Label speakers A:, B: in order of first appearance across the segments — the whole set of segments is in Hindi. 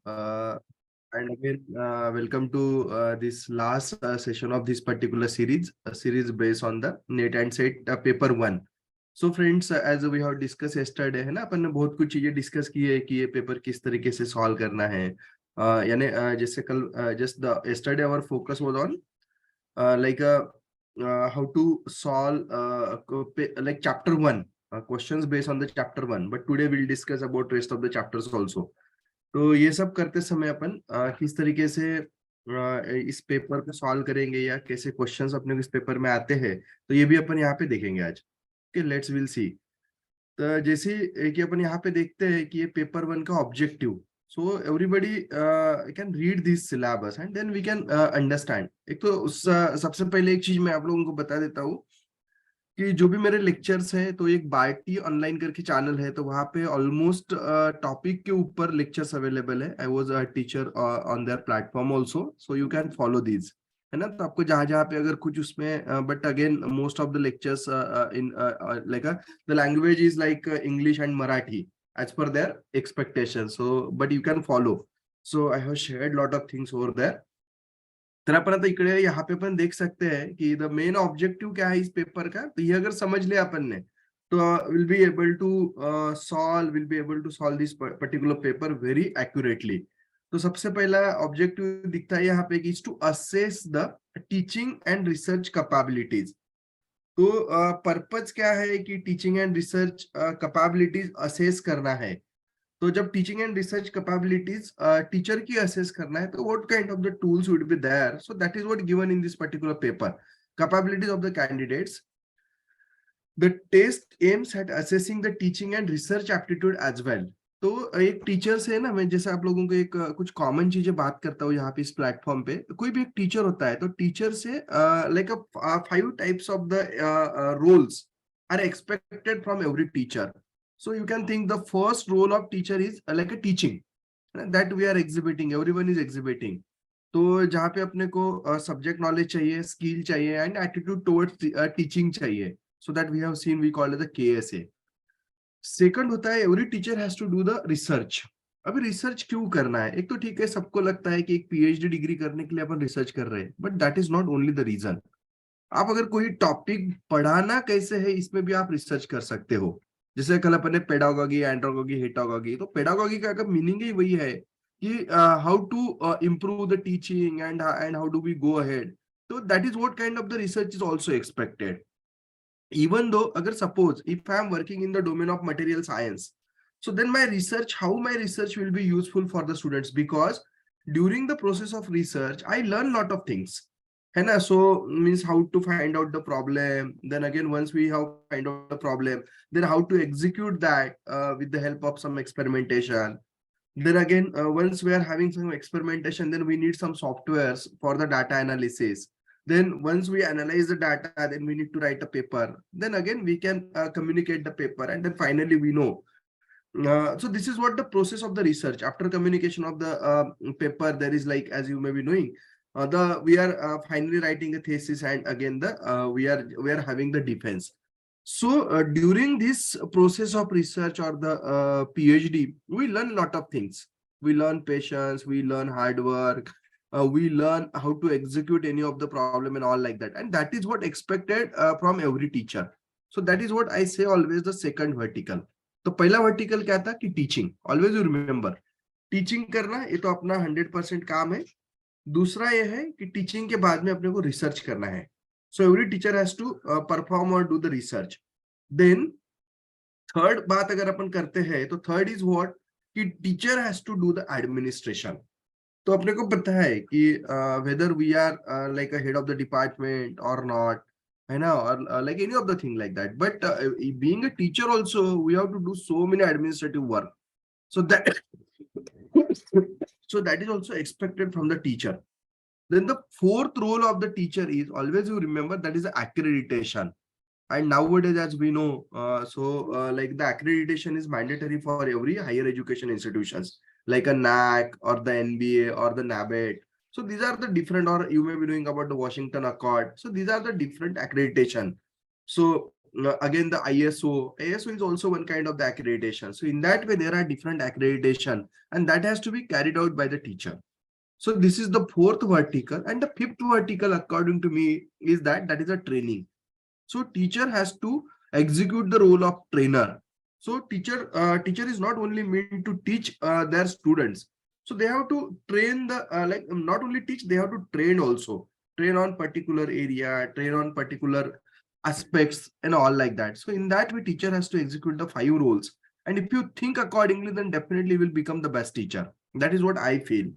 A: Uh, and again, welcome to this last session of this particular series, a series based on the NET and SET paper 1. So friends, as we have discussed yesterday, है ना, अपन ने बहुत कुछ चीजें डिस्कस की है कि ये पेपर किस तरीके से सॉल्व करना है. यानी जैसे कल just the yesterday our focus was on like how to solve like chapter 1, questions based on the chapter 1. But today we'll discuss about rest of the chapters also. तो ये सब करते समय अपन किस तरीके से इस पेपर को सॉल्व करेंगे या कैसे क्वेश्चंस अपने को इस पेपर में आते हैं, तो ये भी अपन यहाँ पे देखेंगे आज. Okay, let's will see. तो जैसे कि अपन यहाँ पे देखते हैं कि ये पेपर 1 का objective. So everybody can read this syllabus and then we can understand. एक तो सबसे पहले एक चीज मैं आप लोगों को बता देता हूँ कि जो भी मेरे लेक्चर्स हैं, तो एक बायटी ऑनलाइन करके चैनल है, तो वहां पे ऑलमोस्ट टॉपिक के ऊपर लेक्चर्स अवेलेबल है. I was a teacher on their platform also, so you can follow these, है ना. तो आपको जहां जहां पे अगर कुछ उसमें but again most of the lectures in like the language is like English and Marathi as per their expectation. So but you can follow. So I have shared lot of things over there. तर आपण आता इकडे यहाँ पे पण देख सकते हैं कि द मेन ऑब्जेक्टिव क्या है इस पेपर का. तो ये अगर समझ लिया अपन ने, तो will be able to solve this particular paper very accurately. तो सबसे पहला ऑब्जेक्टिव दिखता है यहाँ पे कि is to assess the teaching and research capabilities. तो पर्पज क्या है कि teaching and research capabilities assess करना है. तो जब teaching and research capabilities teacher की असेस करना है, तो what kind of the tools would be there. So that is what given in this particular paper, capabilities of the candidates. The test aims at assessing the teaching and research aptitude as well. तो एक टीचर से ना, मैं जैसे आप लोगों को एक कुछ कॉमन चीजें बात करता हूँ यहाँ पे इस प्लेटफॉर्म पे. कोई भी एक टीचर होता है, तो टीचर से like 5 types of the roles are expected from every teacher. So you can think the first role of teacher is like a teaching that we are exhibiting, everyone is exhibiting. तो जहाँ पे अपने को सब्जेक्ट नॉलेज चाहिए, स्किल चाहिए एंड एटीट्यूड टुवर्ड्स टीचिंग चाहिए. So that we have seen, we call it the KSA. Second होता है every teacher has to do the research. अभी रिसर्च क्यों करना है? एक तो ठीक है, सबको लगता है कि एक पीएचडी डिग्री करने के लिए अपन रिसर्च कर रहे हैं, but that is not only the reason. आप अगर कोई टॉपिक पढ़ाना कैसे है, इसमें भी आप रिसर्च कर सकते हो. जैसे कल अपन ने पेडागोगी, एंड्रोगोगी, हेटागोगी. तो पेडागोगी का अगर मीनिंग ही वही है कि how to improve the teaching and how do we go ahead. तो that is what kind of the research is also expected. Even though अगर suppose if I am working in the domain of material science, so then my research, how my research will be useful for the students, because during the process of research I learn lot of things, है ना. So means how to find out the problem, then again once we have find out the problem, then how to execute that with the help of some experimentation. Then again once we are having some experimentation, then we need some softwares for the data analysis. Then once we analyze the data, then we need to write a paper. Then again we can communicate the paper, and then finally we know. So this is what the process of the research. After communication of the paper, there is, like, as you may be knowing, the we are finally writing a thesis, and again the we are having the defense. So during this process of research or the PhD, we learn a lot of things. We learn patience, we learn hard work, we learn how to execute any of the problem and all like that. And that is what expected from every teacher. So that is what I say always the second vertical. तो पहला वर्टिकल क्या था कि teaching. Always you remember, teaching करना ये तो अपना 100% काम है. दूसरा ये है कि टीचिंग के बाद में अपने को रिसर्च करना है. So every teacher has to perform और do the research. Then third बात अगर अपन करते हैं, तो थर्ड इज व्हाट कि teacher has to do the administration. तो अपने को पता है कि whether we are like a head of the department और नॉट, है ना, और like any of the thing like that. But being a teacher also we have to do so many administrative work. So that so that is also expected from the teacher. Then the fourth role of the teacher is, always you remember, that is the accreditation. And nowadays, as we know, like the accreditation is mandatory for every higher education institutions, like a NAC or the NBA or the NABET. So these are the different, or you may be knowing about the Washington Accord. So these are the different accreditation. So again the ISO is also one kind of the accreditation. So in that way there are different accreditation, and that has to be carried out by the teacher. So this is the fourth vertical, and the fifth vertical according to me is that is a training. So teacher has to execute the role of trainer. So teacher is not only meant to teach their students, so they have to train the like not only teach, they have to train also, train on particular area, train on particular aspects and all like that. So in that way teacher has to execute the 5 roles, and if you think accordingly, then definitely will become the best teacher. That is what I feel.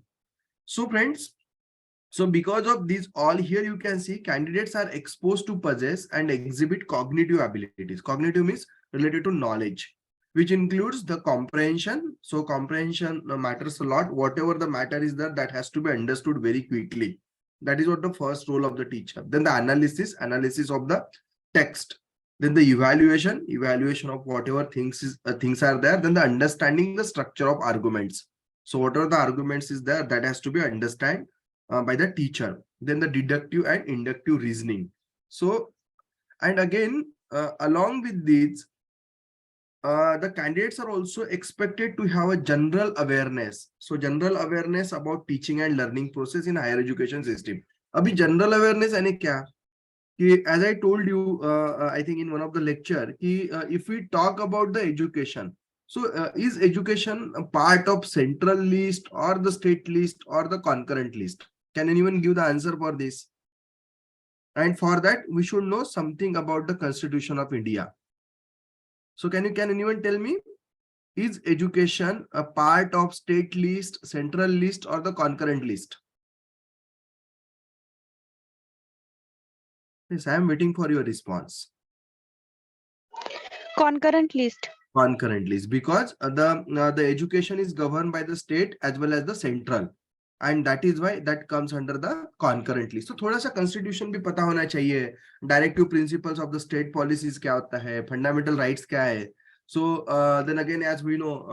A: So friends, so because of these all, here you can see candidates are exposed to possess and exhibit cognitive abilities. Cognitive means related to knowledge, which includes the comprehension. So comprehension matters a lot. Whatever the matter is there, that has to be understood very quickly. That is what the first role of the teacher. Then the analysis of the text. Then the evaluation of whatever things are there. Then the understanding the structure of arguments. So whatever the arguments is there, that has to be understood by the teacher. Then the deductive and inductive reasoning. So, and again, along with these, the candidates are also expected to have a general awareness. So general awareness about teaching and learning process in higher education system. Abhi general awareness यानी क्या? कि as I told you, I think in one of the lecture, कि if we talk about the education, so is education a part of central list or the state list or the concurrent list? Can anyone give the answer for this? And for that, we should know something about the Constitution of India. So can anyone tell me, is education a part of state list, central list, or the concurrent list? Yes, I am waiting for your response.
B: Concurrent list.
A: Concurrent list, because the education is governed by the state as well as the central, and that is why that comes under the concurrent list. So थोड़ा सा constitution भी पता होना चाहिए, directive principles of the state policies क्या होता है, fundamental rights क्या है. So then again, as we know,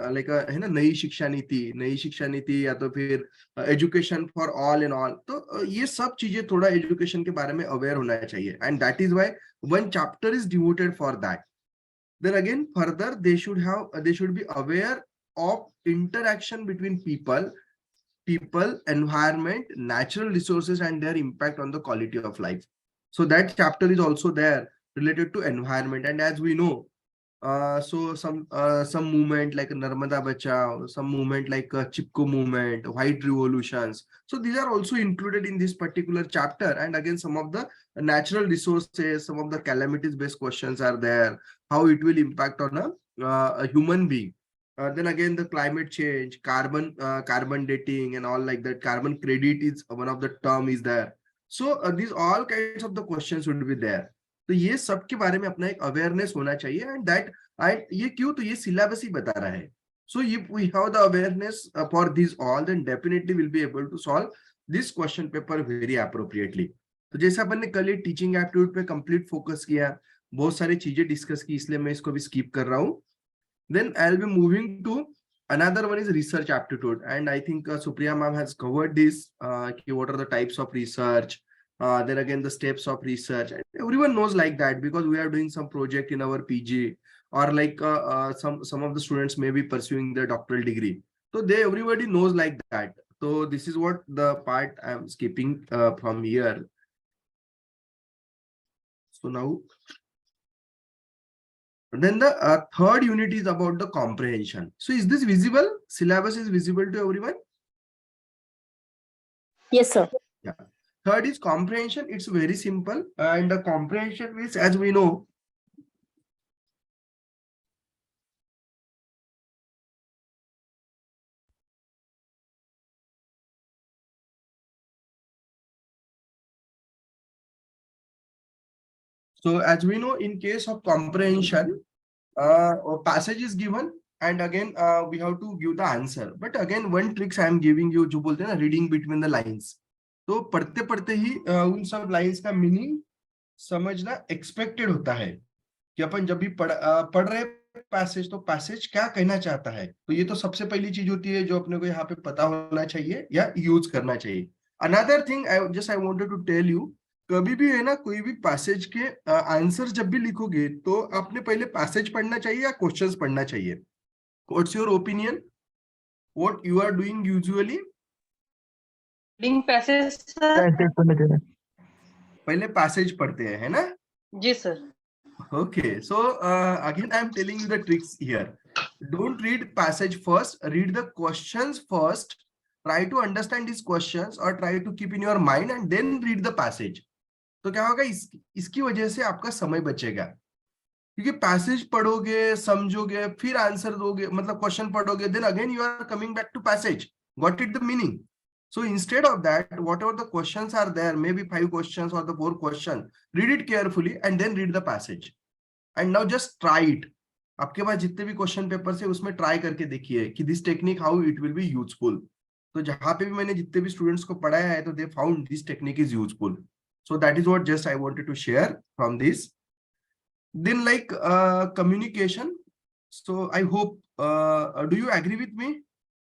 A: like है ना नई शिक्षा नीति या तो फिर education for all and all. तो ये सब चीजें थोड़ा education के बारे में aware होना चाहिए, and that is why one chapter is devoted for that. Then again, further, they should be aware of interaction between people, environment, natural resources, and their impact on the quality of life. So that chapter is also there related to environment. And as we know, so some movement like Narmada Bachao, some movement like Chipko movement, White Revolutions. So these are also included in this particular chapter. And again, some of the natural resources, some of the calamities based questions are there, how it will impact on a human being. Then again, the climate change, carbon dating and all like that. Carbon credit is one of the term is there. So these all kinds of the questions would be there. तो ये सब के बारे में अपना एक अवेयरनेस होना चाहिए, एंड दैट ये क्यों, तो ये सिलेबस ही बता रहा है. So if we have the awareness for this all, then definitely will be able to solve this question paper very appropriately. तो जैसे अपन ने कल टीचिंग एप्टीट्यूड पे कंप्लीट फोकस किया, बहुत सारी चीजें डिस्कस की, इसलिए मैं इसको भी स्किप कर रहा हूँ. Then I will be moving to another one is research aptitude, and I think Supriya ma'am has covered this, what are the types of research, then again the steps of research. Everyone knows like that, because we are doing some project in our PG, or like some of the students may be pursuing their doctoral degree, so everybody knows like that. So this is what the part I am skipping from here. So now then the third unit is about the comprehension. So is this visible? Syllabus is visible to everyone?
B: Yes, sir.
A: Yeah. Third is comprehension. It's very simple, and the comprehension is, as we know, so as we know, in case of comprehension, a passage is given, and again we have to give the answer. But again, one tricks I am giving you, जो बोलते हैं ना reading between the lines. तो पढ़ते पढ़ते ही उन सब लाइंस का मीनिंग समझना एक्सपेक्टेड होता है, कि अपन जब भी पढ़ रहे पैसेज, तो पैसेज क्या कहना चाहता है. तो ये तो सबसे पहली चीज होती है जो अपने को यहाँ पे पता होना चाहिए या यूज करना चाहिए. Another thing I wanted to tell you, कभी भी है ना, कोई भी पैसेज के आंसर जब भी लिखोगे तो आपने पहले पैसेज पढ़ना चाहिए या क्वेश्चंस पढ़ना चाहिए? What's your opinion? What you are doing usually?
B: Reading passage sir.
C: Passage पढ़ने चाहिए।
A: पहले पैसेज पढ़ते हैं, है ना?
B: जी sir.
A: Okay, so again I am telling you the tricks here. Don't read passage first, read the questions first. Try to understand these questions or try to keep in your mind and then read the passage. तो क्या होगा, इसकी वजह से आपका समय बचेगा, क्योंकि पैसेज पढ़ोगे, समझोगे, फिर आंसर दोगे, मतलब क्वेश्चन पढ़ोगे, then again you are coming back to passage. Got it the meaning? So instead of that, whatever the questions are there, maybe 5 questions or the 4 questions, read it carefully and then read the passage. And now just try it. आपके पास जितने भी क्वेश्चन पेपर है उसमें ट्राई करके देखिए कि this technique how it will be useful. तो जहां पे भी मैंने जितने भी स्टूडेंट्स को पढ़ाया है तो they found this technique is useful. So that is what just I wanted to share from this. Then like communication. So I hope do you agree with me?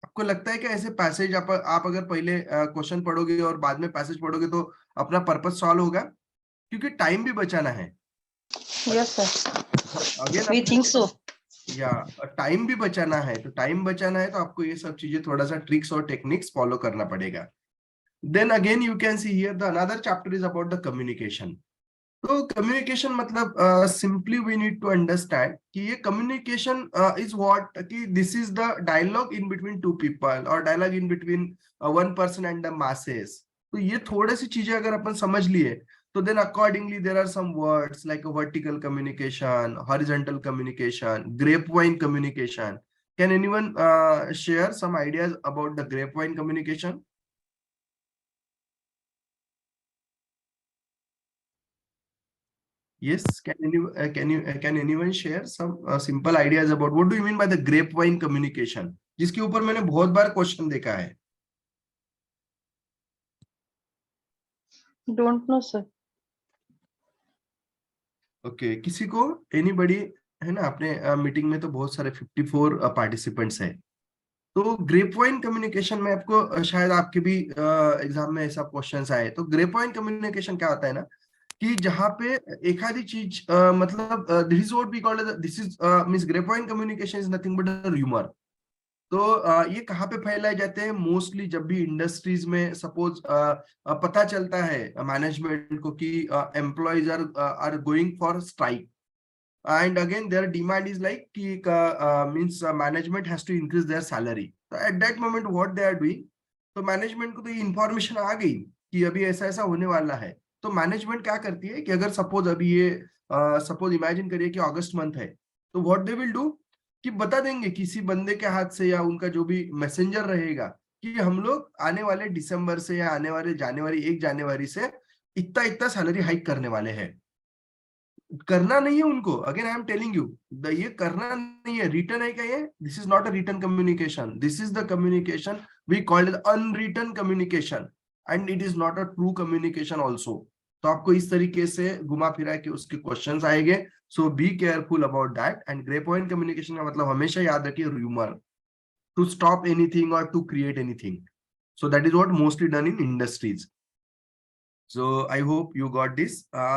A: आपको लगता है कि ऐसे पैसेज आप अगर पहले क्वेश्चन पढ़ोगे और बाद में पैसेज पढ़ोगे तो अपना पर्पस सॉल्व होगा, क्योंकि टाइम भी बचाना है.
B: Yes sir,
A: again
B: we think so.
A: या टाइम भी बचाना है, तो टाइम बचाना है तो आपको ये सब चीजें थोड़ा सा ट्रिक्स और टेक्निक्स फॉलो करना पड़ेगा. Then again you can see here the another chapter is about the communication. तो कम्युनिकेशन मतलब simply we need to understand कि ये कम्युनिकेशन इज व्हाट, कि this is the dialogue in between two people और dialogue in between one person and the masses. तो ये थोड़ी सी चीजें अगर अपन समझ लिए तो then accordingly there are some words like a vertical communication, horizontal communication, grapevine communication. Can anyone share some ideas about the grapevine communication? Yes, can anyone share some simple ideas about what do you mean by the grapevine communication, जिसके ऊपर मैंने बहुत बार क्वेश्चन देखा है.
B: Don't know sir.
A: ओके, किसी को, एनीबडी, है ना? अपने मीटिंग में तो बहुत सारे 54 पार्टिसिपेंट्स हैं. तो ग्रेपवाइन कम्युनिकेशन में आपको शायद आपके भी एग्जाम में ऐसा क्वेश्चन आए. तो ग्रेपवाइन कम्युनिकेशन क्या होता है ना, कि जहाँ पे एक आधी चीज मतलब this is what we call, this is means grapevine communication is nothing but a rumour. तो ये कहाँ पे फैलाए जाते हैं? मोस्टली जब भी इंडस्ट्रीज में सपोज पता चलता है मैनेजमेंट को कि employees are going for strike, and again their demand is like ki means management has to increase their salary. So at that moment what they are doing, तो मैनेजमेंट को तो ये इंफॉर्मेशन आ गई कि अभी ऐसा ऐसा होने वाला है. तो मैनेजमेंट क्या करती है कि अगर सपोज अभी ये सपोज इमेजिन करिए कि अगस्त मंथ है, तो व्हाट दे विल डू कि बता देंगे किसी बंदे के हाथ से या उनका जो भी मैसेंजर रहेगा कि हम लोग आने वाले दिसंबर से या आने वाले जनवरी 1 जनवरी से इतना इतना सैलरी हाइक करने वाले हैं. करना नहीं है उनको. Again I am telling you, ये करना नहीं है. रिटर्न है क्या ये? This is not a written communication. This is the communication we called unwritten communication and it is not a true communication also. तो आपको इस तरीके से घुमा फिरा के उसके क्वेश्चंस आएंगे. So be careful about that. And grey point communication का मतलब हमेशा याद रखिए रूमर, टू स्टॉप एनीथिंग और to create anything. So that is what mostly done in industries. So I hope you got this.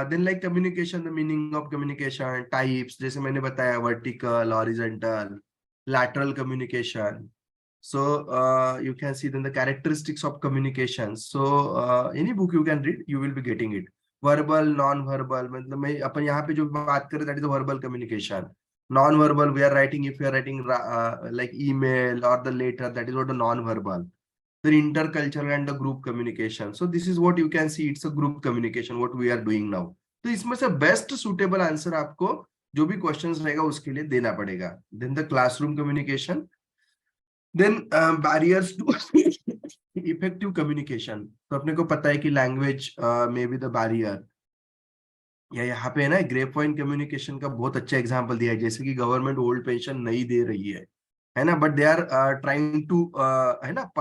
A: Then like communication, the meaning of communication types, जैसे मैंने बताया vertical, horizontal, lateral communication. So you can see then the characteristics of communication. So any book you can read, you will be getting it. Verbal, non-verbal, मतलब मैं अपन यहाँ पे जो बात करें that is the verbal communication. Non-verbal, we are writing, if we are writing like email or the letter, that is what the non-verbal. The intercultural and the group communication. So this is what you can see, it's a group communication what we are doing now. तो इसमें से बेस्ट सुटेबल आंसर आपको जो भी क्वेश्चंस रहेगा उसके लिए देना पड़ेगा. Then the classroom communication, then barriers to effective communication. तो अपने को पता है कि लैंग्वेज में बी द बैरियर. या यहाँ पे है ना ग्रेप पॉइंट कम्युनिकेशन का बहुत अच्छा एग्जांपल दिया है, जैसे कि गवर्नमेंट ओल्ड पेंशन नहीं दे रही है ना, but they are trying to है ना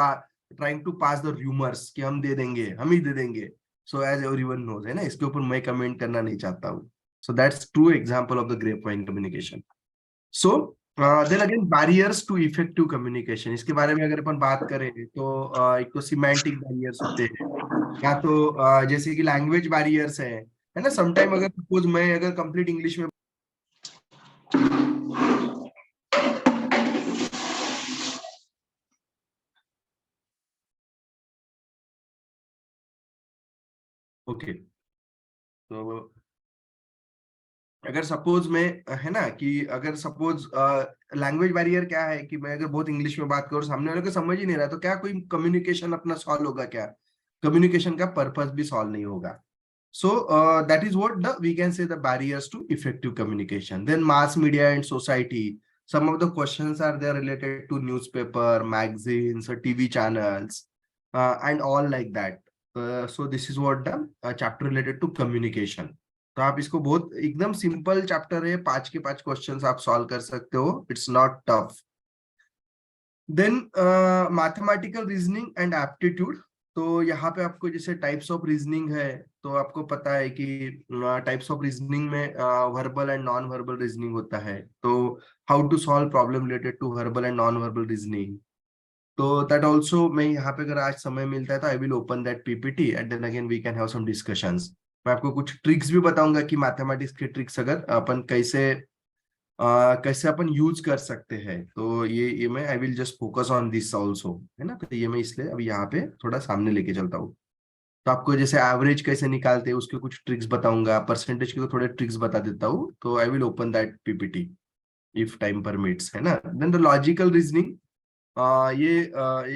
A: trying to pass the rumours कि हम दे देंगे, हम ही दे देंगे. सो एज एवरीवन नोज, है ना, इसके ऊपर मैं कमेंट करना नहीं चाहता हूँ. So that's true example of the grape point communication. So then again barriers to effective communication, इसके बारे में अगर अपन बात करें तो एक तो सिमेंटिक बैरियर्स होते हैं, या तो जैसे कि लैंग्वेज बैरियर्स है ना, समटाइम अगर सपोज मैं अगर कंप्लीट इंग्लिश में ओके, तो अगर सपोज मैं है ना कि अगर सपोज लैंग्वेज बैरियर क्या है कि मैं अगर बहुत इंग्लिश में बात करूँ, सामने वाले को समझ ही नहीं रहा, तो क्या कोई कम्युनिकेशन अपना सॉल्व होगा? क्या कम्युनिकेशन का पर्पस भी सॉल्व नहीं होगा। So that is what we can say the barriers to effective communication. Then mass media and society. Some of the questions are there related to newspaper, magazines, or TV channels, and all like that. So this is what the chapter related to communication. तो आप इसको बहुत एकदम सिंपल चैप्टर है, 5 के 5 क्वेश्चंस आप सॉल्व कर सकते हो, it's not tough. Then mathematical reasoning and aptitude. तो यहाँ पे आपको जैसे टाइप्स ऑफ रीजनिंग है, तो आपको पता है कि टाइप्स ऑफ रीजनिंग में verbal and non verbal reasoning होता है। तो how to solve problem related to verbal and non verbal reasoning, तो दैट ऑल्सो मैं यहाँ पे अगर आज समय मिलता है तो I will open that PPT and then again we can have some discussions. मैं आपको कुछ ट्रिक्स भी बताऊंगा कि मैथमेटिक्स के ट्रिक्स अगर अपन कैसे अपन यूज कर सकते हैं। तो ये मैं I will just focus on this also, है ना। तो ये मैं इसलिए अभी यहाँ पे थोड़ा सामने लेके चलता हूँ। तो आपको जैसे एवरेज कैसे निकालते हैं उसके कुछ ट्रिक्स बताऊंगा, परसेंटेज के तो थोड़े ट्रिक्स बता देता हूँ। तो I will open that PPT if time permits, है ना। देन द लॉजिकल रीजनिंग, ये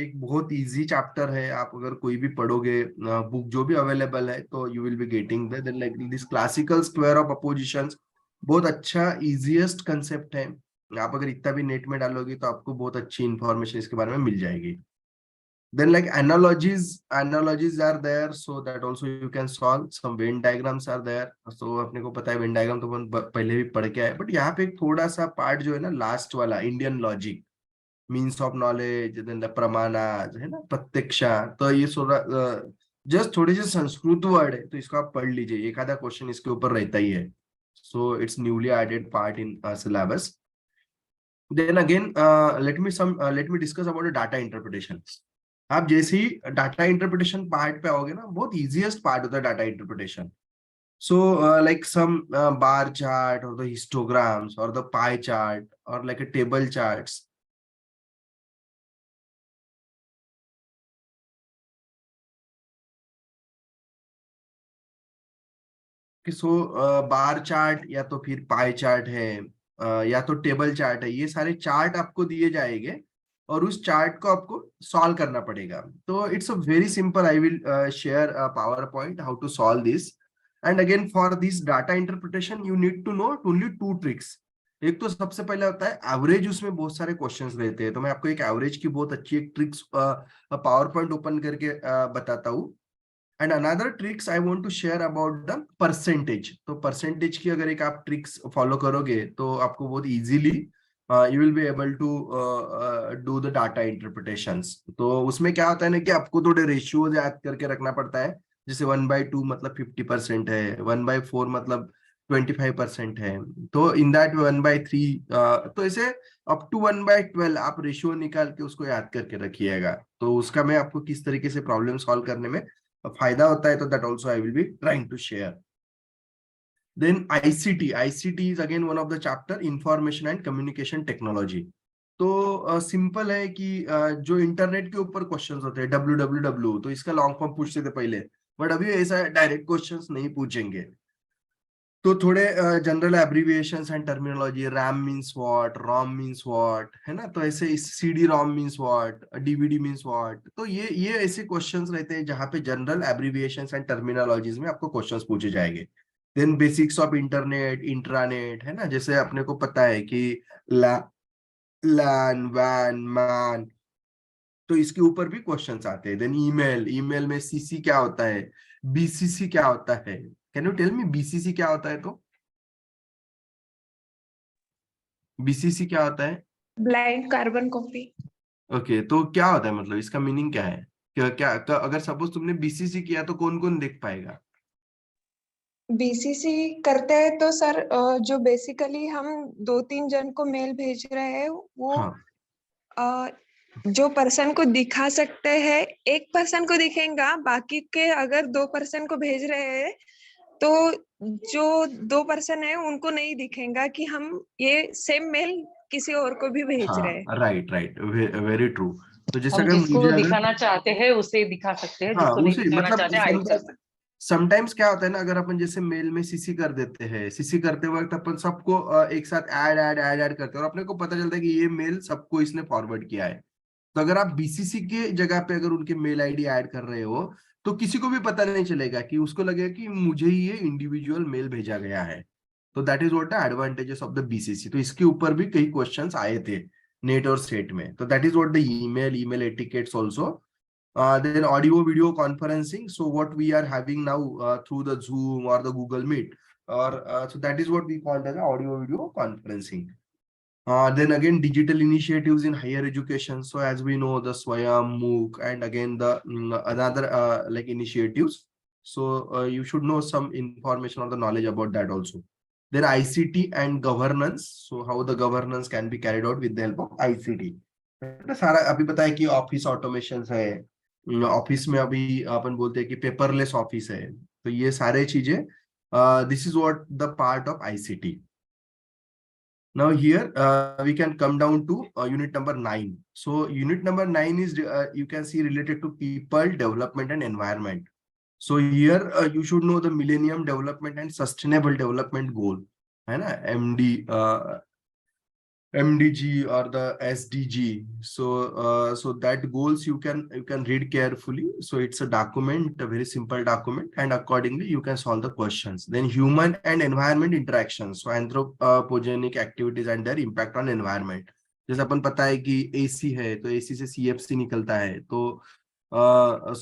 A: एक बहुत इजी चैप्टर है। आप अगर कोई भी पढ़ोगे बुक जो भी अवेलेबल है, तो you will be getting then like this classical square of oppositions. बहुत अच्छा इजीएस्ट कंसेप्ट है। आप अगर इतना भी नेट में डालोगे तो आपको बहुत अच्छी इंफॉर्मेशन इसके बारे में मिल जाएगी। then like analogies are there, so that also you can solve. Some Venn diagrams are there, so अपने को पता है वेन डायग्राम तो अपन पहले भी पढ़ के आए, बट यहाँ पे एक थोड़ा सा पार्ट जो है ना लास्ट वाला, Indian logic, means of knowledge, then the pramana, है ना, प्रत्यक्षा। तो ये थोड़ा जस्ट थोड़े से संस्कृत वर्ड है, तो इसको आप पढ़ लीजिए, एक आधा क्वेश्चन इसके ऊपर रहता ही है। So it's newly added part in syllabus. Then again let me discuss about data interpretation. आप जैसे ही डाटा इंटरप्रिटेशन पार्ट पे आओगे ना, बहुत इजीएस्ट पार्ट होता है data interpretation. So like some bar chart और द हिस्टोग्राम्स और द पाई चार्ट और like a table charts. So bar chart या तो फिर पाई चार्ट है, या तो टेबल चार्ट है, ये सारे चार्ट आपको दिए जाएंगे और उस चार्ट को आपको सॉल्व करना पड़ेगा। तो it's a very simple, I will share power point how to solve this. And again for this data interpretation you need to know only 2 tricks. एक तो सबसे पहले होता है एवरेज, उसमें बहुत सारे क्वेश्चंस रहते हैं, तो मैं आपको एक एवरेज की बहुत अच्छी एक ट्रिक्स पावर पॉइंट ओपन करके बताता हूँ। And another tricks I want to share about the percentage. तो परसेंटेज की अगर एक आप ट्रिक्स फॉलो करोगे तो आपको बहुत easily you will be able to do the data interpretations. तो उसमें क्या होता है ना कि आपको थोड़े रेशियोज याद करके रखना पड़ता है। जैसे 1/2 मतलब 50% है, 1/4 मतलब 25% है। तो इन दैट 1/3, तो ऐसे अप टू 1/12 आप रेशियो निकाल के उसको याद करके रखिएगा। तो उसका मैं आपको किस तरीके से प्रॉब्लम सॉल्व करने में फायदा होता है, तो that also I will be trying to share. Then ICT is again one of the chapter, information and communication technology. तो सिंपल है कि जो इंटरनेट के ऊपर क्वेश्चंस होते हैं, www, तो इसका लॉन्ग फॉर्म पूछते थे पहले, बट अभी ऐसा डायरेक्ट क्वेश्चंस नहीं पूछेंगे। तो थोड़े general abbreviations and terminology, RAM means what, ROM means what, है ना। तो ऐसे CD ROM means what, DVD means what. तो ये ऐसे क्वेश्चंस रहते हैं जहां पे जनरल एब्रिविएशंस एंड टर्मिनोलॉजीज में आपको क्वेश्चंस पूछे जाएंगे। Then basics of internet, intranet, है ना, जैसे अपने को पता है कि ला लैन वैन मैन, तो इसके ऊपर भी क्वेश्चंस आते हैं। देन ईमेल में सीसी क्या होता है, बीसीसी क्या होता है, can you tell me BCC क्या होता है? तो बीसीसी क्या होता है?
C: Blind carbon copy.
A: ओके, तो क्या होता है, मतलब इसका मीनिंग क्या है? अगर सपोज तुमने बीसीसी किया तो कौन कौन देख पाएगा?
C: बीसीसी करते हैं तो सर जो बेसिकली हम 2-3 जन को मेल भेज रहे हैं वो
A: हाँ
C: जो पर्सन को दिखा सकते हैं, एक पर्सन को दिखेगा, बाकी के अगर 2 पर्सन को भेज रहे हैं तो जो 2 पर्सन है उनको नहीं दिखेगा कि हम ये सेम मेल किसी और को भी भेज रहे हैं।
A: हाँ राइट राइट, वेरी ट्रू। तो जैसे
B: हम
A: अगर मुझे
B: जिसको
A: अगर,
B: दिखाना चाहते हैं उसे दिखा सकते हैं,
A: हाँ
B: जिसको नहीं
A: उसे
B: दिखाना
A: मतलब
B: चाहते हाइड कर सकते हैं।
A: समटाइम्स क्या होता है ना, अगर अपन जैसे मेल में सीसी कर देते हैं, सीसी करते वक्त अपन सबको एक साथ ऐड करते हैं और अपने को पता चलता है कि ये मेल सबको इसने फॉरवर्ड किया है। तो अगर आप बीसीसी के जगह पे अगर उनके मेल आईडी ऐड कर रहे हो, तो किसी को भी पता नहीं चलेगा, कि उसको लगेगा कि मुझे ही ये इंडिविजुअल मेल भेजा गया है। तो that is what the advantages of the BCC. तो इसके ऊपर भी कई क्वेश्चंस आए थे नेट और सेट में। तो that is what the email etiquettes also. Then audio video conferencing, so what we are having now through the Zoom or the Google Meet, or so that is what we call as audio video conferencing. Then again, digital initiatives in higher education. So as we know, the Swayam, MOOC, and again the another like initiatives. So you should know some information or the knowledge about that also. Then ICT and governance. So how the governance can be carried out with the help of ICT. तो सारा अभी पता है कि ऑफिस ऑटोमेशन है, ऑफिस में अभी अपन बोलते हैं कि पेपरलेस ऑफिस है। तो ये सारे चीजें, this is what the part of ICT. Now here we can come down to unit number 9. So unit number 9 is you can see related to people, development and environment. So here you should know the Millennium Development and Sustainable Development Goal, है ना, MDG or the SDG. So that goals you can read carefully. So it's a document, a very simple document, and accordingly you can solve the questions. Then human and environment interactions. So anthropogenic activities and their impact on environment. जैसे अपन पता है कि AC है, तो AC से CFC निकलता है, तो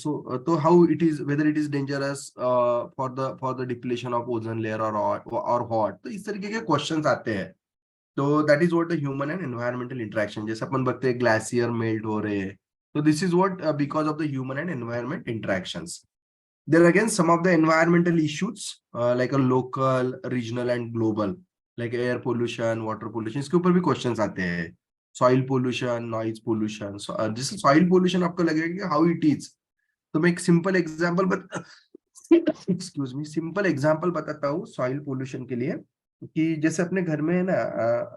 A: so how it is, whether it is dangerous for the depletion of ozone layer or what. तो इस तरीके के क्वेश्चंस आते हैं. तो that is what the human and environmental interaction. जैसे अपन देखते हैं ग्लेशियर मेल्ट हो रहे हैं, तो this is what because of the human and environment interactions. There again some of the environmental issues like a local, regional and global, like air pollution, water pollution, इसके ऊपर भी क्वेश्चंस आते हैं. Soil pollution, noise pollution. जैसे सॉइल पोल्यूशन आपको लगेगा कि हाउ इट इज, तो मैं एक simple example excuse me, simple example बताता हूँ सॉइल पोल्यूशन के लिए. कि जैसे अपने घर में है ना,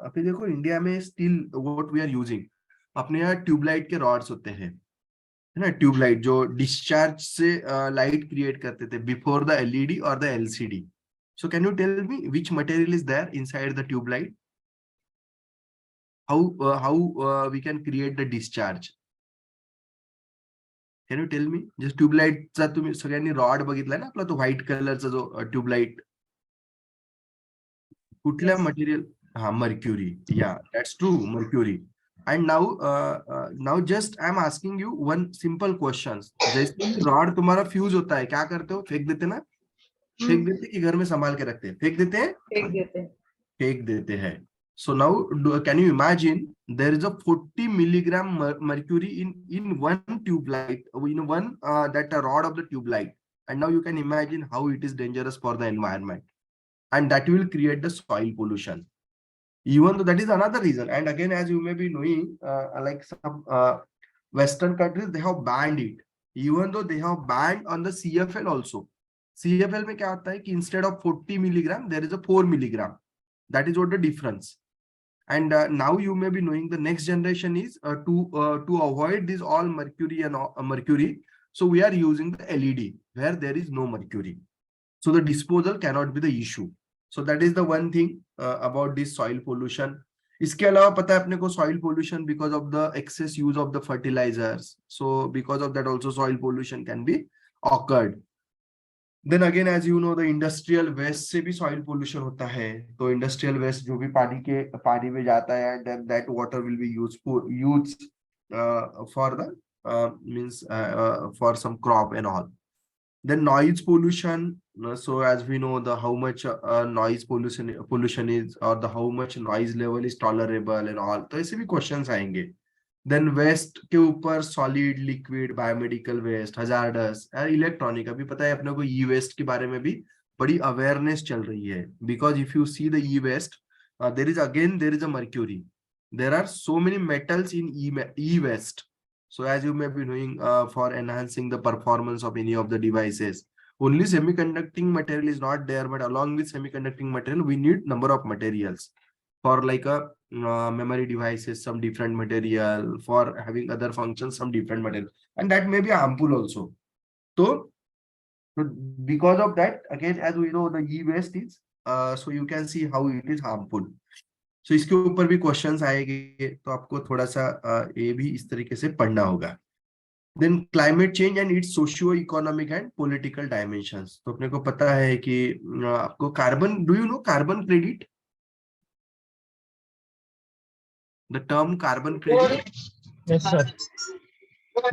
A: अभी देखो इंडिया में still what we are using, अपने यहाँ ट्यूबलाइट के रॉड्स होते हैं, है ना, ट्यूबलाइट जो डिस्चार्ज से लाइट क्रिएट करते थे बिफोर द एलईडी और the LCD. So can you tell me which material is there inside the tubelight? How we can create the discharge? Can you tell me? Just ट्यूबलाइटचा तुम्ही सगळ्यांनी रॉड बघितलाय ना, आपला तो व्हाईट कलरचा जो ट्यूबलाइट, कुठल्या
B: Yes.
A: मटेरियल? हा, मर्क्युरी. या that's true, mercury. And now just I am asking you one simple question. जैसे ही रॉड तुम्हारा फ्यूज होता है, क्या करते हो? फेंक देते ना? फेंक देते कि घर में संभाल के रखते हैं? फेंक देते हैं.
B: फेंक देते हैं.
A: फेंक देते हैं. So now can you imagine there is a 40 milligram mercury in one tube light, one that rod of the tube light, and now you can imagine how it is dangerous for the environment, and that will create the soil pollution. Even though that is another reason, and again as you may be knowing, like some western countries, they have banned it, even though they have banned on the CFL also. CFL में क्या होता है कि instead of 40 milligram there is a 4 milligram. That is what the difference. And now you may be knowing the next generation is to avoid this all mercury and mercury, so we are using the LED where there is no mercury, so the disposal cannot be the issue. So that is the one thing about this soil pollution. इसके अलावा पता है अपने को soil pollution because of the excess use of the fertilizers, so because of that also soil pollution can be occurred. Then again as you know the industrial waste से भी soil pollution होता है. तो industrial waste जो भी पानी में जाता है, and then that water will be used for the means for some crop and all. Then noise pollution. So as we know the how much noise pollution is, or the how much noise level is tolerable and all. तो ऐसे भी questions आएंगे. देन वेस्ट के ऊपर solid, liquid, biomedical waste, hazardous, electronic. अभी पता है अपने को ई वेस्ट के बारे में भी बड़ी अवेयरनेस चल रही है, because if you see the e waste, there is a mercury. there are so many metals in e-waste. So as you may be knowing, for enhancing the performance of any of the devices, only semiconducting material is not there, but along with semiconducting material, we need number of materials for like a memory devices, some different material, for having other functions, some different material, and that may be harmful also. So because of that, again, as we know, the e-waste is, so you can see how it is harmful. So इसके ऊपर भी क्वेश्चंस आएंगे, तो आपको थोड़ा सा ये भी इस तरीके से पढ़ना होगा. Then climate change and its socio economic and political dimensions. तो अपने को पता है कि आपको carbon, do you know carbon credit, the term carbon credit?
D: Yes sir.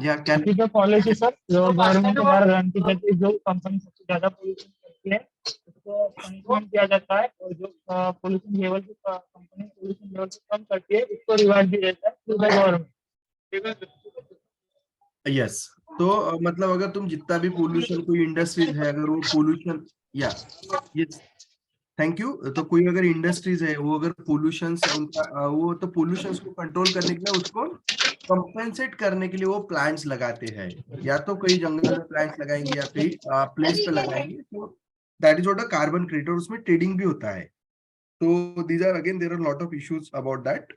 A: या कैन
D: अभी तो पॉलिसी सर जो गवर्नमेंट द्वारा रन की जाती है, जो कंपनी सबसे ज्यादा पोल्यूशन करती है उसको पनिशमेंट दिया जाता है, और जो पोल्यूशन लेवल की कंपनी पोल्यूशन लेवल को कम करती है उसको रिवार्ड दिया जाता है टू द गवर्नमेंट.
A: यस. तो मतलब अगर तुम जितना भी पोल्यूशन, कोई इंडस्ट्रीज है अगर वो पोल्यूशन, या यस, थैंक यू. तो कोई अगर इंडस्ट्रीज है वो अगर पोल्यूशन से उनका वो, तो पोल्यूशन को कंट्रोल करने के लिए उसको कंपेंसेट करने के लिए वो प्लांट्स लगाते हैं, या तो कई जंगल में प्लांट्स लगाएंगे या कई प्लेस पे लगाएंगे. तो that is what a carbon credit, और उसमें ट्रेडिंग भी होता है. तो these are again there are lot of issues about that.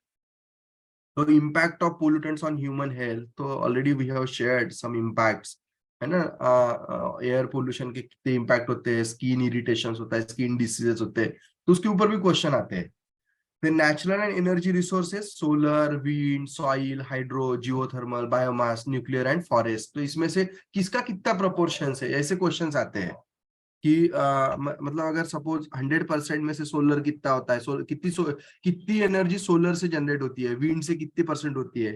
A: तो impact of pollutants on human health, तो already we have shared some impacts, है ना. एयर पोल्यूशन के कितने इम्पैक्ट होते हैं, स्किन इरिटेशंस होता है, स्किन डिसीजेस होते हैं, तो उसके ऊपर भी क्वेश्चन आते हैं. The natural and energy resources, solar, wind, soil, hydro, geothermal, biomass, nuclear and forest. तो इसमें से किसका कितना proportions है, ऐसे क्वेश्चंस आते हैं कि मतलब अगर सपोज 100% में से सोलर कितना होता है, कितनी एनर्जी सोलर से जनरेट होती है, विंड से कितनी परसेंट होती है.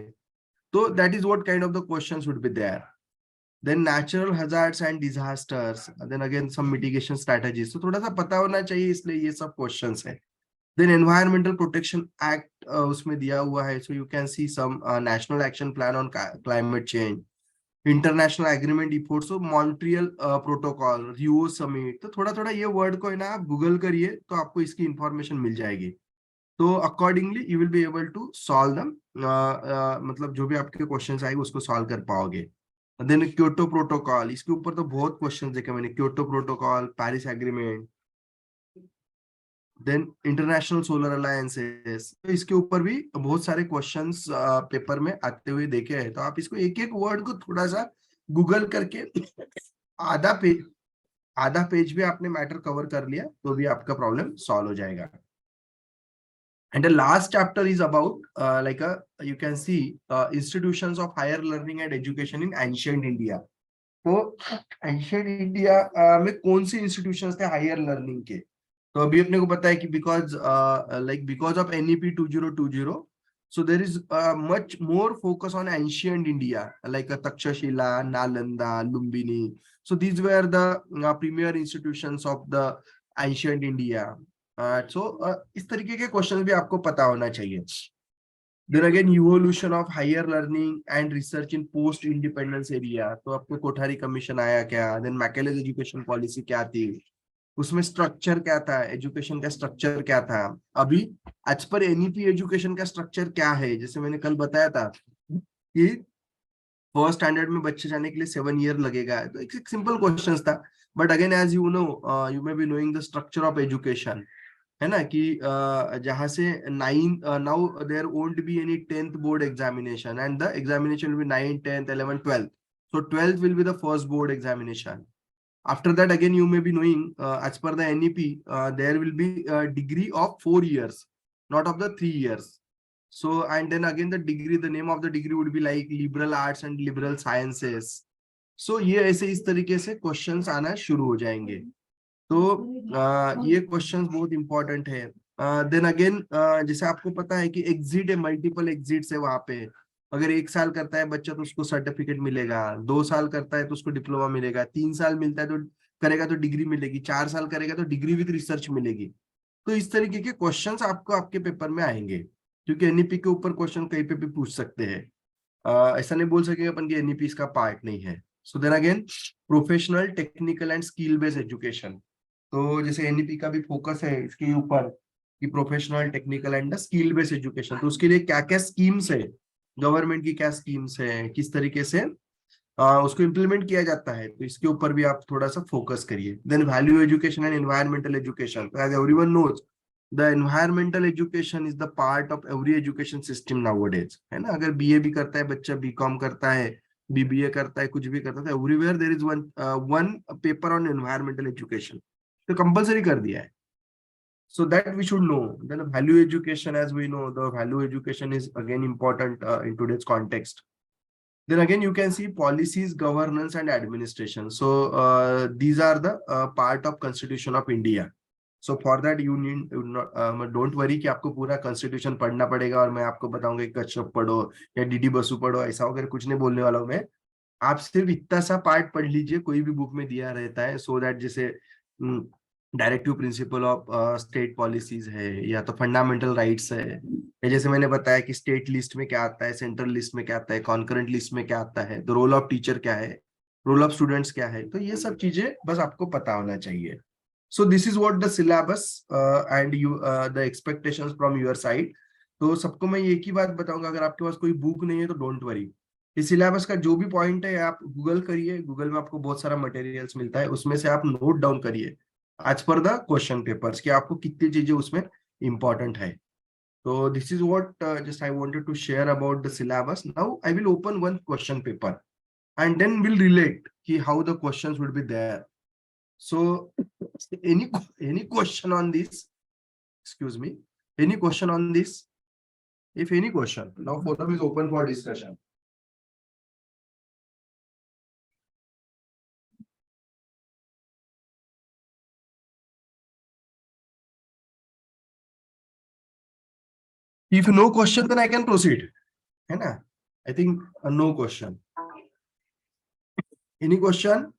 A: तो that is what kind of the questions would be there. Then natural hazards and disasters, then again some mitigation strategies. तो थोड़ा सा पता होना चाहिए, इसलिए ये सब क्वेश्चंस है. Then Environmental Protection Act उसमें दिया हुआ है, so you can see some national action plan on climate change, international agreement efforts, so Montreal protocol, Rio summit. तो थोड़ा थोड़ा ये वर्ड को है ना आप गूगल करिए तो आपको इसकी इंफॉर्मेशन मिल जाएगी. तो accordingly you will be able to solve them, मतलब जो भी आपके क्वेश्चंस आएंगे उसको सॉल्व कर पाओगे. देन क्योटो प्रोटोकॉल, इसके ऊपर तो बहुत क्वेश्चंस देखे मैंने. Kyoto protocol, Paris agreement, then international solar alliances. तो इसके ऊपर भी बहुत सारे क्वेश्चंस पेपर में आते हुए देखे हैं. तो आप इसको एक एक वर्ड को थोड़ा सा गूगल करके आधा पेज भी आपने मैटर कवर कर लिया तो भी आपका प्रॉब्लम सॉल्व हो जाएगा. And the last chapter is about like you can see institutions of higher learning and education in ancient India. तो एंशिएंट इंडिया में कौन से इंस्टीट्यूशंस थे हायर लर्निंग के. तो अभी अपने को पता है कि because of NEP 2020, so there is much more focus on ancient India, like Takshashila, Nalanda, Lumbini. So these were the premier institutions of the ancient India. So इस तरीके के क्वेश्चन भी आपको पता होना चाहिए. Then again, evolution of higher learning and research in post independence area. तो आपको कोठारी कमीशन आया क्या, देन मैकेलेज एजुकेशन पॉलिसी क्या थी, उसमें स्ट्रक्चर क्या था, एजुकेशन का स्ट्रक्चर क्या था. अभी एज पर NEP एजुकेशन का स्ट्रक्चर क्या है, जैसे मैंने कल बताया था कि फर्स्ट स्टैंडर्ड में बच्चे जाने के लिए 7 ईयर लगेगा. तो एक सिंपल क्वेश्चन था, but again as you know, you may be knowing the structure of education, है ना, कि जहां से 9 now there won't be any 10th board examination, and the examination will be 9, 10th, 11th, 12th. So 12th will be the first board examination. After that, again, you may be knowing, as per the NEP, there will be a degree of 4 years, not of the 3 years. So, and then again, the degree, the name of the degree would be like liberal arts and liberal sciences. So, ये ऐसे इस तरीके से क्वेश्चंस आना शुरू हो जाएंगे. तो ये क्वेश्चंस बहुत इंपॉर्टेंट है. देन अगेन, जैसे आपको पता है कि एग्जिट है, मल्टीपल एग्जिट्स है वहां पे. अगर 1 साल करता है बच्चा तो उसको सर्टिफिकेट मिलेगा, 2 साल करता है तो उसको डिप्लोमा मिलेगा, 3 साल मिलता है तो करेगा तो डिग्री मिलेगी, 4 साल करेगा तो डिग्री विद रिसर्च मिलेगी. तो इस तरीके के क्वेश्चंस आपको आपके पेपर में आएंगे, क्योंकि NEP के ऊपर क्वेश्चन कहीं पे भी पूछ सकते हैं. ऐसा नहीं बोल सकेंगे अपन कि NEP इसका पार्ट नहीं है. So then again, professional, technical and skill based education. तो जैसे NEP का भी फोकस है इसके ऊपर, कि professional, technical and skill based education. तो उसके लिए क्या क्या स्कीम्स है, गवर्नमेंट की क्या स्कीम्स है, किस तरीके से उसको इम्प्लीमेंट किया जाता है, तो इसके ऊपर भी आप थोड़ा सा फोकस करिए। Then value education and environmental education, as everyone knows the environmental education is the part of every education system nowadays, है ना। अगर बीए भी करता है बच्चा, बीकॉम करता है, बीबीए करता है, कुछ भी करता है, everywhere there is one paper on environmental education, तो कंपल्सरी कर दिया है। So that we should know. Then value education, as we know, the value education is again important in today's context. Then again, you can see policies, governance, and administration. So these are the part of Constitution of India. So for that you need not, don't worry कि आपको पूरा Constitution पढ़ना पड़ेगा और मैं आपको बताऊंगा कि कश्यप पढ़ो या डीडी बसु पढ़ो, ऐसा वगैरह कुछ नहीं बोलने वाला हूँ मैं। आप सिर्फ इतना सा पार्ट पढ़ लीजिए, कोई भी बुक में दिया रहता है, सो दैट जैसे directive principle of state policies है, या तो फंडामेंटल राइट्स है, या जैसे मैंने बताया कि स्टेट लिस्ट में क्या आता है, सेंट्रल लिस्ट में क्या आता है, कॉन्करेंट लिस्ट में क्या आता है, तो रोल ऑफ टीचर क्या है, रोल ऑफ स्टूडेंट्स क्या है, तो ये सब चीजें बस आपको पता होना चाहिए। So this is what the syllabus and you the expectations from your side. तो सबको मैं एक ही बात बताऊंगा, अगर आपके पास कोई बुक नहीं है तो डोंट वरी, इस सिलेबस का जो भी पॉइंट है आप गूगल करिए, गूगल में आपको बहुत सारा मटेरियल्स मिलता है, उसमें से आप नोट डाउन करिए आज पर द क्वेश्चन पेपर्स कि आपको कितनी चीजें उसमें इंपॉर्टेंट है। तो this is what just I wanted to share about the syllabus. Now I will open one question paper and then will relate कि how the questions would be there. So any question on this? Excuse me, any question on this? If any question, now forum is open for discussion. If no question, then I can proceed. है ना? I think no question. Any question?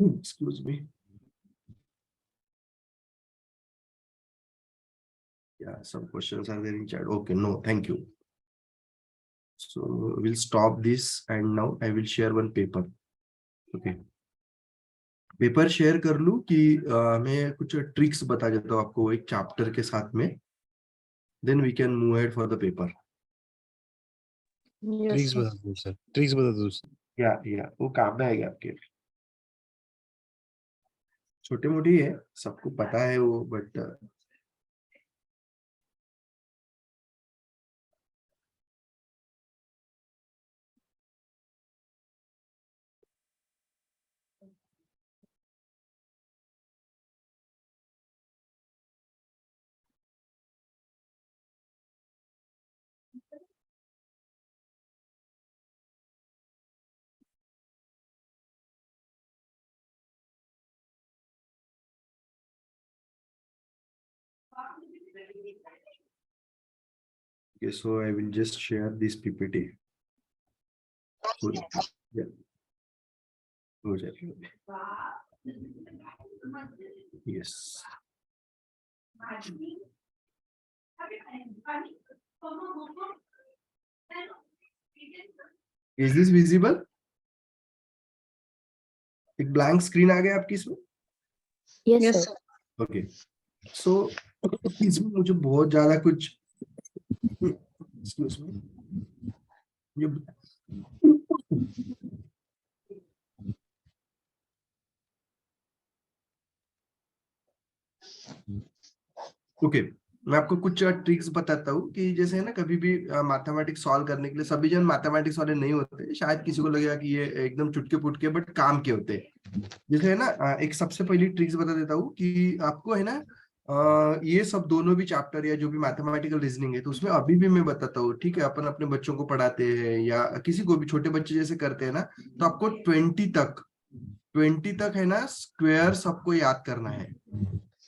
A: Excuse me. Yeah, some questions are there in chat. Okay, no, thank you. So we'll stop this and now I will share one paper. Okay. Paper share कर लूं कि मैं कुछ ट्रिक्स बता देता हूँ आपको एक चैप्टर के साथ में, then we can move ahead for the paper.
E: Tricks बता दो सर, ट्रिक्स बता दो सर।
A: या वो काम में आएगा आपके, छोटे मोटी है, सबको पता है वो, but okay, so I will just share this PPT. So, yeah. हो जाएगा। Yes. Is this visible? एक ब्लैंक स्क्रीन आ गया आपकी इसमें?
B: Yes, sir.
A: ओके, सो इसमें मुझे बहुत ज्यादा कुछ एक्सक्यूज मी, ओके, मैं आपको कुछ ट्रिक्स बताता हूँ कि जैसे है ना, कभी भी मैथमेटिक्स सॉल्व करने के लिए, सभी जन मैथमेटिक्स वाले नहीं होते, शायद किसी को लगेगा कि ये एकदम चुटके पुटके बट काम के होते हैं। जैसे है ना, एक सबसे पहली ट्रिक्स बता देता हूँ कि आपको है ना, ये सब दोनों भी चैप्टर या जो भी मैथमेटिकल रीजनिंग है, तो उसमें अभी भी मैं बताता हूँ, ठीक है, अपन अपने बच्चों को पढ़ाते हैं या किसी को भी, छोटे बच्चे जैसे करते हैं ना, तो आपको 20 तक है ना स्क्वायर सबको याद करना है।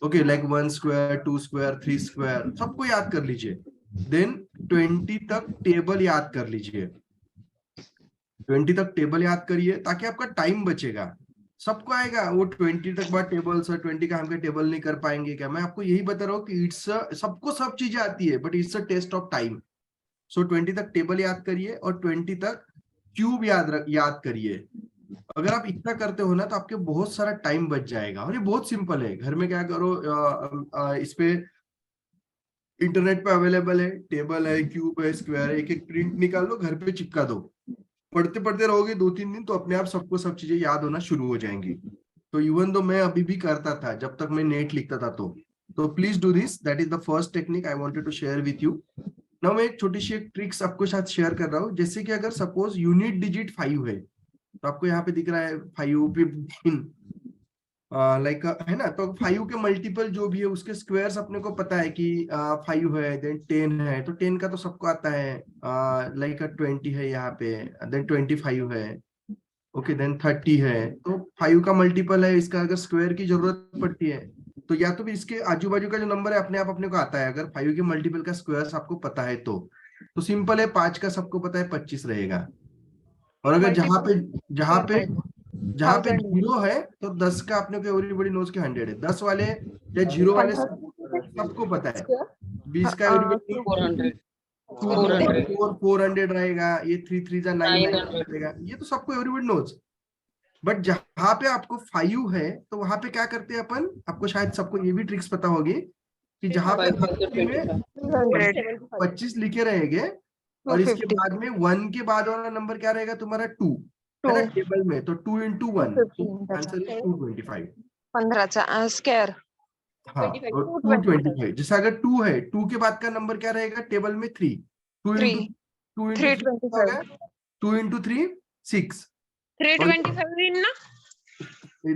A: Okay, like 1 square, 2 square, 3 square सबको याद कर लीजिए। देन 20 तक टेबल याद कर लीजिए, 20 तक टेबल याद करिए ताकि आपका टाइम बचेगा। सबको आएगा वो 20 तक बाद टेबल, सर 20 का हम क्या टेबल नहीं कर पाएंगे क्या? मैं आपको यही बता रहा हूँ कि इट्स सबको सब चीजें आती है, but it's a test of time. So 20 तक टेबल याद करिए और 20 तक क्यूब याद करिए। अगर आप इतना करते हो ना तो आपके बहुत सारा टाइम बच जाएगा, और ये बहुत सिंपल है। घर में क्या करो, इस पे इंटरनेट पे अवेलेबल है, टेबल है, क्यूब है, स्क्वायर है, एक एक प्रिंट निकाल लो, घर पे चिपका दो। पढ़ते पढ़ते रहोगे 2-3 दिन तो अपने आप सबको सब चीजें याद होना शुरू हो जाएंगी। तो इवन तो मैं अभी भी करता था जब तक मैं नेट लिखता था। तो please do this, that is the first technique I wanted to share with you. Now मैं एक छोटी सी एक ट्रिक्स आपको साथ शेयर कर रहा हूँ। जैसे कि अगर सपोज यूनिट डिजिट 5 है, तो आपको यहाँ पे दिख रहा है 5, 15 लाइक है ना। तो 5 के मल्टीपल जो भी है उसके स्क्वायर्स अपने को पता है कि 5 है, देन 10 है, तो 10 का तो सबको आता है, लाइक 20 है यहाँ पे, देन 25 है, ओके, देन 30 है। तो 5 का मल्टीपल है, इसका अगर स्क्वायर की जरूरत पड़ती है तो या तो भी इसके आजू बाजू का जो नंबर है अपने आप अपने को आता है, अगर 5 के मल्टीपल का स्क्वायर आपको पता है तो सिंपल है, 5 का सबको पता है 25 रहेगा। और अगर जहाँ पे जहाँ पे
C: 1000
A: जीरो है तो 10 का अपने को एवरीबॉडी नोज के 100 है। 10 वाले या जीरो वाले सबको पता है। 20 का एवरीबॉडी 400 रहेगा, ये 3 3 9 रहेगा, ये तो सबको एवरीबॉडी नोज। बट जहां पे आपको 5 है तो वहां पे क्या करते हैं अपन, आपको शायद सबको ये भी ट्रिक्स पता होगी कि जहां पे 25 लिखे रहेंगे और इसके बाद में 1 के बाद वाला नंबर क्या रहेगा तुम्हारा 2 है ना टेबल में, तो 2 into 1, तो आंसर इज 225।
C: 15 स्क्वायर।
A: हाँ, 225। जैसे अगर 2 है, 2 के बाद का नंबर क्या रहेगा टेबल में? 3। 2 into
C: 325
A: 2 into 3 6।
C: 325 इन ना,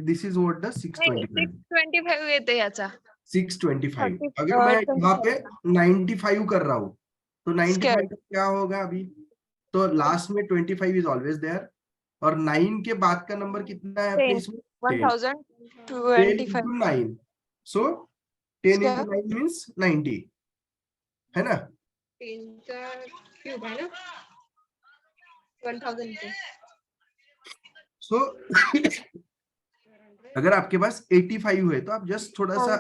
A: दिस इज व्हाट द 625
C: 625 येते याचा
A: 625। अगर मैं यहाँ पे 95 कर रहा हूँ तो 95 क्या होगा अभी? तो लास्ट में 25 इज ऑलवेज देयर, और 9 के बाद का नंबर कितना है अपने इसमें?
C: 1025
A: 9। सो 10 into 9 मीन्स 90, है ना?
C: 3 का क्यूब है ना 1000।
A: सो अगर आपके पास 85 है तो आप जस्ट थोड़ा सा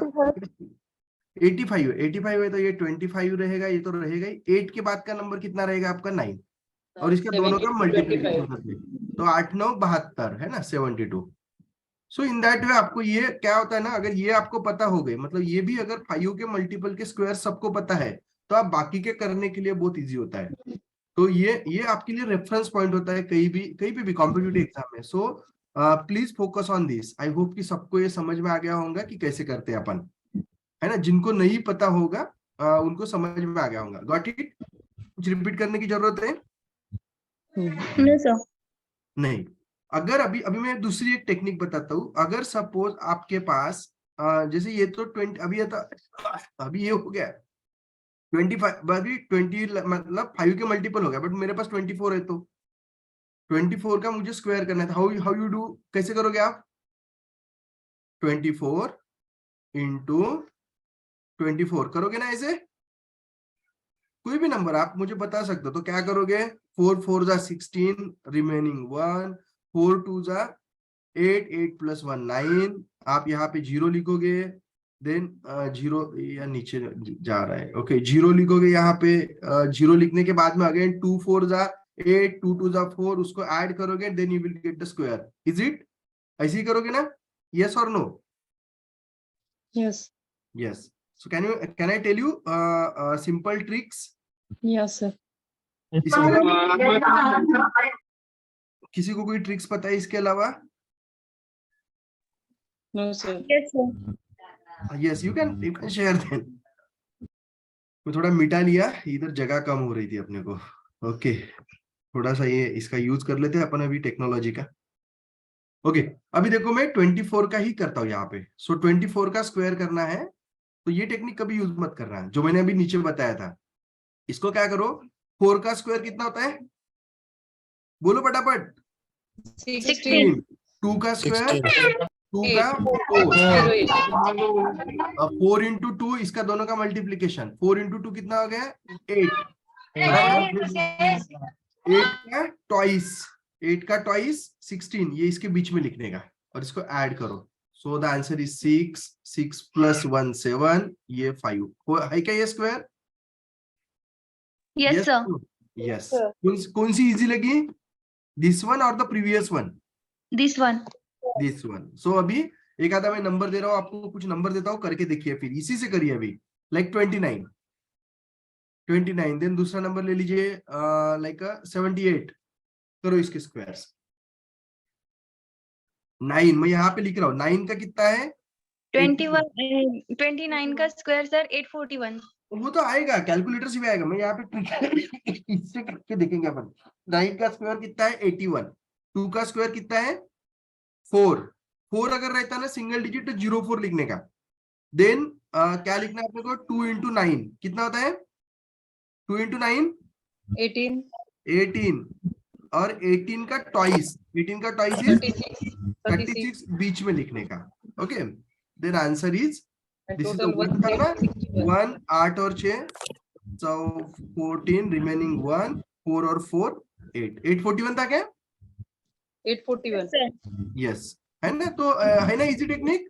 A: 85 है तो ये 25 रहेगा, ये तो रहेगा ही। 8 के बाद का नंबर कितना रहेगा आपका? 9, और इसका दोनों का मल्टीप्लिकेशन करते हैं तो 8 9 72 है ना 72। सो इन दैट वे आपको ये क्या होता है ना, अगर ये आपको पता हो गए, मतलब ये भी अगर 5 के मल्टीपल के स्क्वायर सबको पता है तो आप बाकी के करने के लिए बहुत इजी होता है। तो ये आपके लिए रेफरेंस पॉइंट होता है कहीं पे भी कॉम्पिटिटिव एग्जाम में। So please focus on this. I hope कि सबको ये समझ में आ गया होगा कि कैसे करते हैं अपन, है ना। जिनको नहीं पता होगा उनको समझ में आ गया होगा। Got it? कुछ रिपीट करने की जरूरत है?
B: No, sir.
A: नहीं। अगर अभी मैं दूसरी एक टेक्निक बताता हूँ। अगर सपोज आपके पास जैसे ये तो 20, अभी ये हो गया 25, अभी 20 मतलब 5 के मल्टीपल हो गया, बट मेरे पास 24 है तो 24 का मुझे स्क्वायर करना था। हाउ यू डू, कैसे करोगे आप? 24 into 24 करोगे ना ऐसे? कोई भी नंबर आप मुझे बता सकते हो तो क्या करोगे? 4 4 जा 16, रिमेनिंग 1, 4 2 जा 8, 8 plus 1 9। आप यहाँ पे 0 लिखोगे, देन 0 या नीचे जा रहा है, ओके 0 लिखोगे यहाँ पे। 0 लिखने के बाद में अगेन 2 4 जा 8, 2 2 जा 4, उसको ऐड करोगे, then you will get the square. Is it? ऐसे ही करोगे ना? यस और no?
B: Yes.
A: Yes. So can I tell you simple tricks?
B: Yes, sir.
A: किसी को कोई ट्रिक्स पता है इसके अलावा?
B: No, sir.
C: Yes, sir.
A: Yes, you can share then. मैं थोड़ा मिटा लिया, इधर जगह कम हो रही थी अपने को। ओके, थोड़ा सा ये इसका यूज कर लेते हैं अपन अभी टेक्नोलॉजी का। ओके, अभी देखो मैं 24 का ही करता हूँ यहाँ पे। सो 24 का स्क्वायर करना है तो ये टेक्निक कभी यूज मत करना है जो मैंने अभी नीचे बताया था। इसको क्या करो, 4 का स्क्वायर कितना होता है? बोलो फटाफट।
C: 16।
A: 2 का स्क्वायर 2 का 4 into 2, इसका दोनों का मल्टीप्लीकेशन 4 into 2 कितना हो गया? 8। 8 का ट्वाइस 16, ये इसके बीच में लिखने का और इसको ऐड करो। So the answer is 6, 6 plus 1 7, ये 5 है क्या ये स्क्वायर?
B: Yes, sir.
A: यस। कौन सी इजी लगी, दिस वन और the previous one?
B: This one.
A: This one. So अभी एक आधा मैं नंबर दे रहा हूँ आपको, कुछ नंबर देता हूँ, करके देखिए, फिर इसी से करिए अभी. लाइक 29. देन दूसरा नंबर ले लीजिए लाइक 78. करो इसके स्क्वायर्स. 9 मैं यहाँ पे लिख रहा हूँ. 9 का कितना है?
B: 29 का स्क्वायर सर 841.
A: वो तो आएगा, कैलकुलेटर से भी आएगा. मैं यहाँ पे इससे करके देखेंगे अपन. 9 का स्क्वायर कितना है? 81. 2 का स्क्वायर कितना है? 4 अगर रहता ना सिंगल डिजिट तो 04 लिखने का. देन क्या लिखना है अपने को? 2 into 9 कितना होता है? 2 into 9 18. और 18 का ट्वाइस इज 36 बीच में लिखने का. Okay. Then answer is this is the 1 8 और 6 so 14 रिमेनिंग 1 4 और 4 8 841 था क्या?
B: 841.
A: यस है ना. तो है ना easy technique.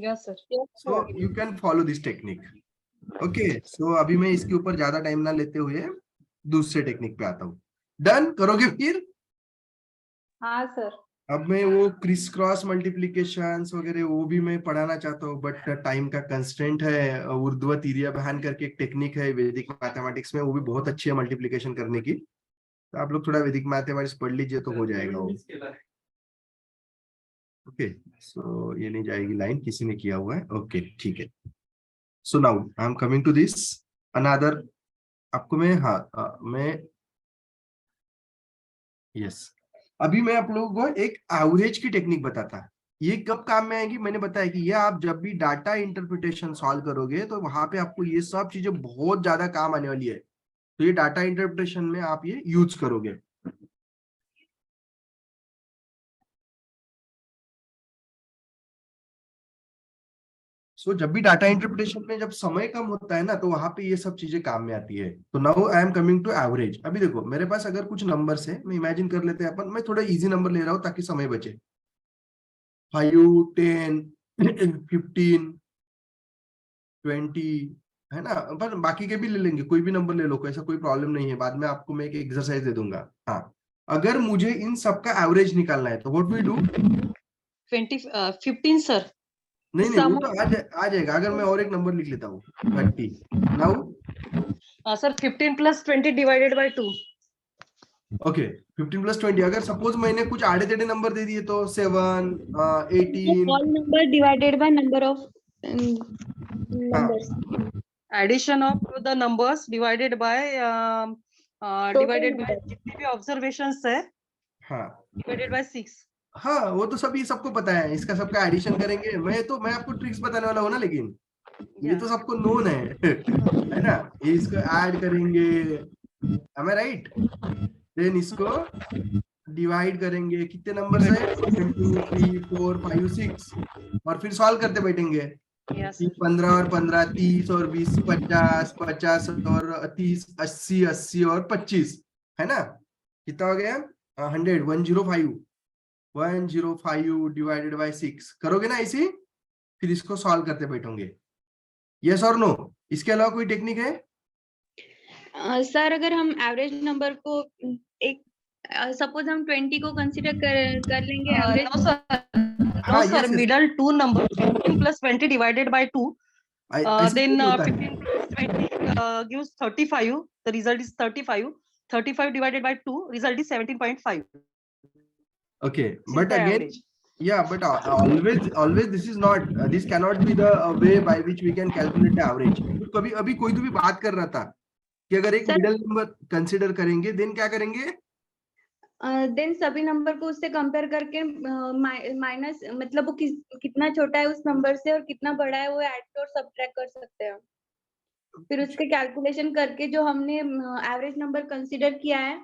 B: Yes sir.
A: So you can follow this technique. Okay. So अभी मैं इसके ऊपर ज्यादा टाइम ना लेते हुए दूसरे टेक्निक पे आता हूँ. डन करोगे फिर?
B: हाँ सर.
A: अब मैं वो क्रिस क्रॉस मल्टीप्लीकेशंस वगैरह वो भी मैं पढ़ाना चाहता हूँ, बट टाइम का कंस्ट्रेंट है. उर्ध्व तिर्यक बहन करके एक टेक्निक है वैदिक मैथमेटिक्स में, वो भी बहुत अच्छी है मल्टीप्लीकेशन करने की. तो आप लोग थोड़ा वैदिक मैथमेटिक्स पढ़ लीजिए तो हो जाएगा वो. ओके. सो ये नहीं जाएगी लाइन, किसी ने किया हुआ है. ओके ठीक है. So now I am coming to this another. आपको मैं मैं यस अभी मैं आप लोगों को एक एवरेज की टेक्निक बताता. ये कब काम में आएगी? मैंने बताया कि ये आप जब भी डाटा इंटरप्रिटेशन सॉल्व करोगे तो वहां पे आपको ये सब चीजें बहुत ज्यादा काम आने वाली है. तो ये डाटा इंटरप्रिटेशन में आप ये यूज करोगे. सो जब भी डाटा इंटरप्रिटेशन में जब समय कम होता है ना तो वहां पे ये सब चीजें काम में आती है. तो now I am coming to average. अभी देखो मेरे पास अगर कुछ नंबर्स है, मैं इमेजिन कर लेते हैं अपन. मैं थोड़ा इजी नंबर ले रहा हूँ ताकि समय बचे. 5 10 15 20 है ना. पर बाकी के भी ले लेंगे, कोई भी नंबर ले लो, ऐसा कोई प्रॉब्लम नहीं है. बाद में आपको मैं एक एक्सरसाइज दे दूंगा. हाँ अगर मुझे इन सब का एवरेज निकालना है तो व्हाट वी डू?
B: 15 सर.
A: नहीं वो तो आ जाएगा. अगर मैं और एक नंबर लिख लेता हूँ 30. Now
B: sir 15 plus 20 divided by 2.
A: Okay 15 plus 20. अगर सपोज मैंने कुछ आड़े टेढ़े नंबर दे दिए तो 7 18.
B: All number divided by number of numbers.
F: Addition of the numbers divided by जितने भी observations है
A: हाँ
F: divided by 6.
A: हाँ वो तो सभी सबको पता है. इसका सबका एडिशन करेंगे. मैं आपको ट्रिक्स बताने वाला हूँ ना, लेकिन ये तो सबको नोन है ना. ये इसको ऐड करेंगे. am I right? देन इसको डिवाइड करेंगे. कितने नंबर्स है? 1 2 3 4 5 6. और फिर सॉल्व करते बैठेंगे. 15 और 15 30 और 20 50 50 और 30 80 80 और 25 है ना. कितना हो गया? 100 105 डिवाइडेड बाय 6. करोगे ना ऐसे, फिर इसको सॉल्व करते बैठोगे. यस और नो? इसके अलावा कोई टेक्निक है?
B: सर अगर हम एवरेज नंबर को एक सपोज हम 20 को कंसीडर कर लेंगे average.
F: No sir,
A: yes.
F: middle two numbers 15 plus 20 divided by 2. Then 15 plus 20 gives 35. The result is 35. 35 divided by 2, result is 17.5.
A: Okay,
F: This
A: but
F: is the
A: again,
F: average.
A: yeah, but always this is not this cannot be the way by which we can calculate the average. कभी अभी कोई तो भी बात कर रहा था कि अगर एक मिडिल नंबर कंसीडर करेंगे देन क्या करेंगे?
B: देन सभी नंबर को उससे कंपेयर करके माइनस मतलब वो कितना छोटा है उस नंबर से और कितना बड़ा है वो ऐड और सब्ट्रैक्ट कर सकते हैं. फिर उसके कैलकुलेशन करके जो हमने एवरेज नंबर कंसीडर किया है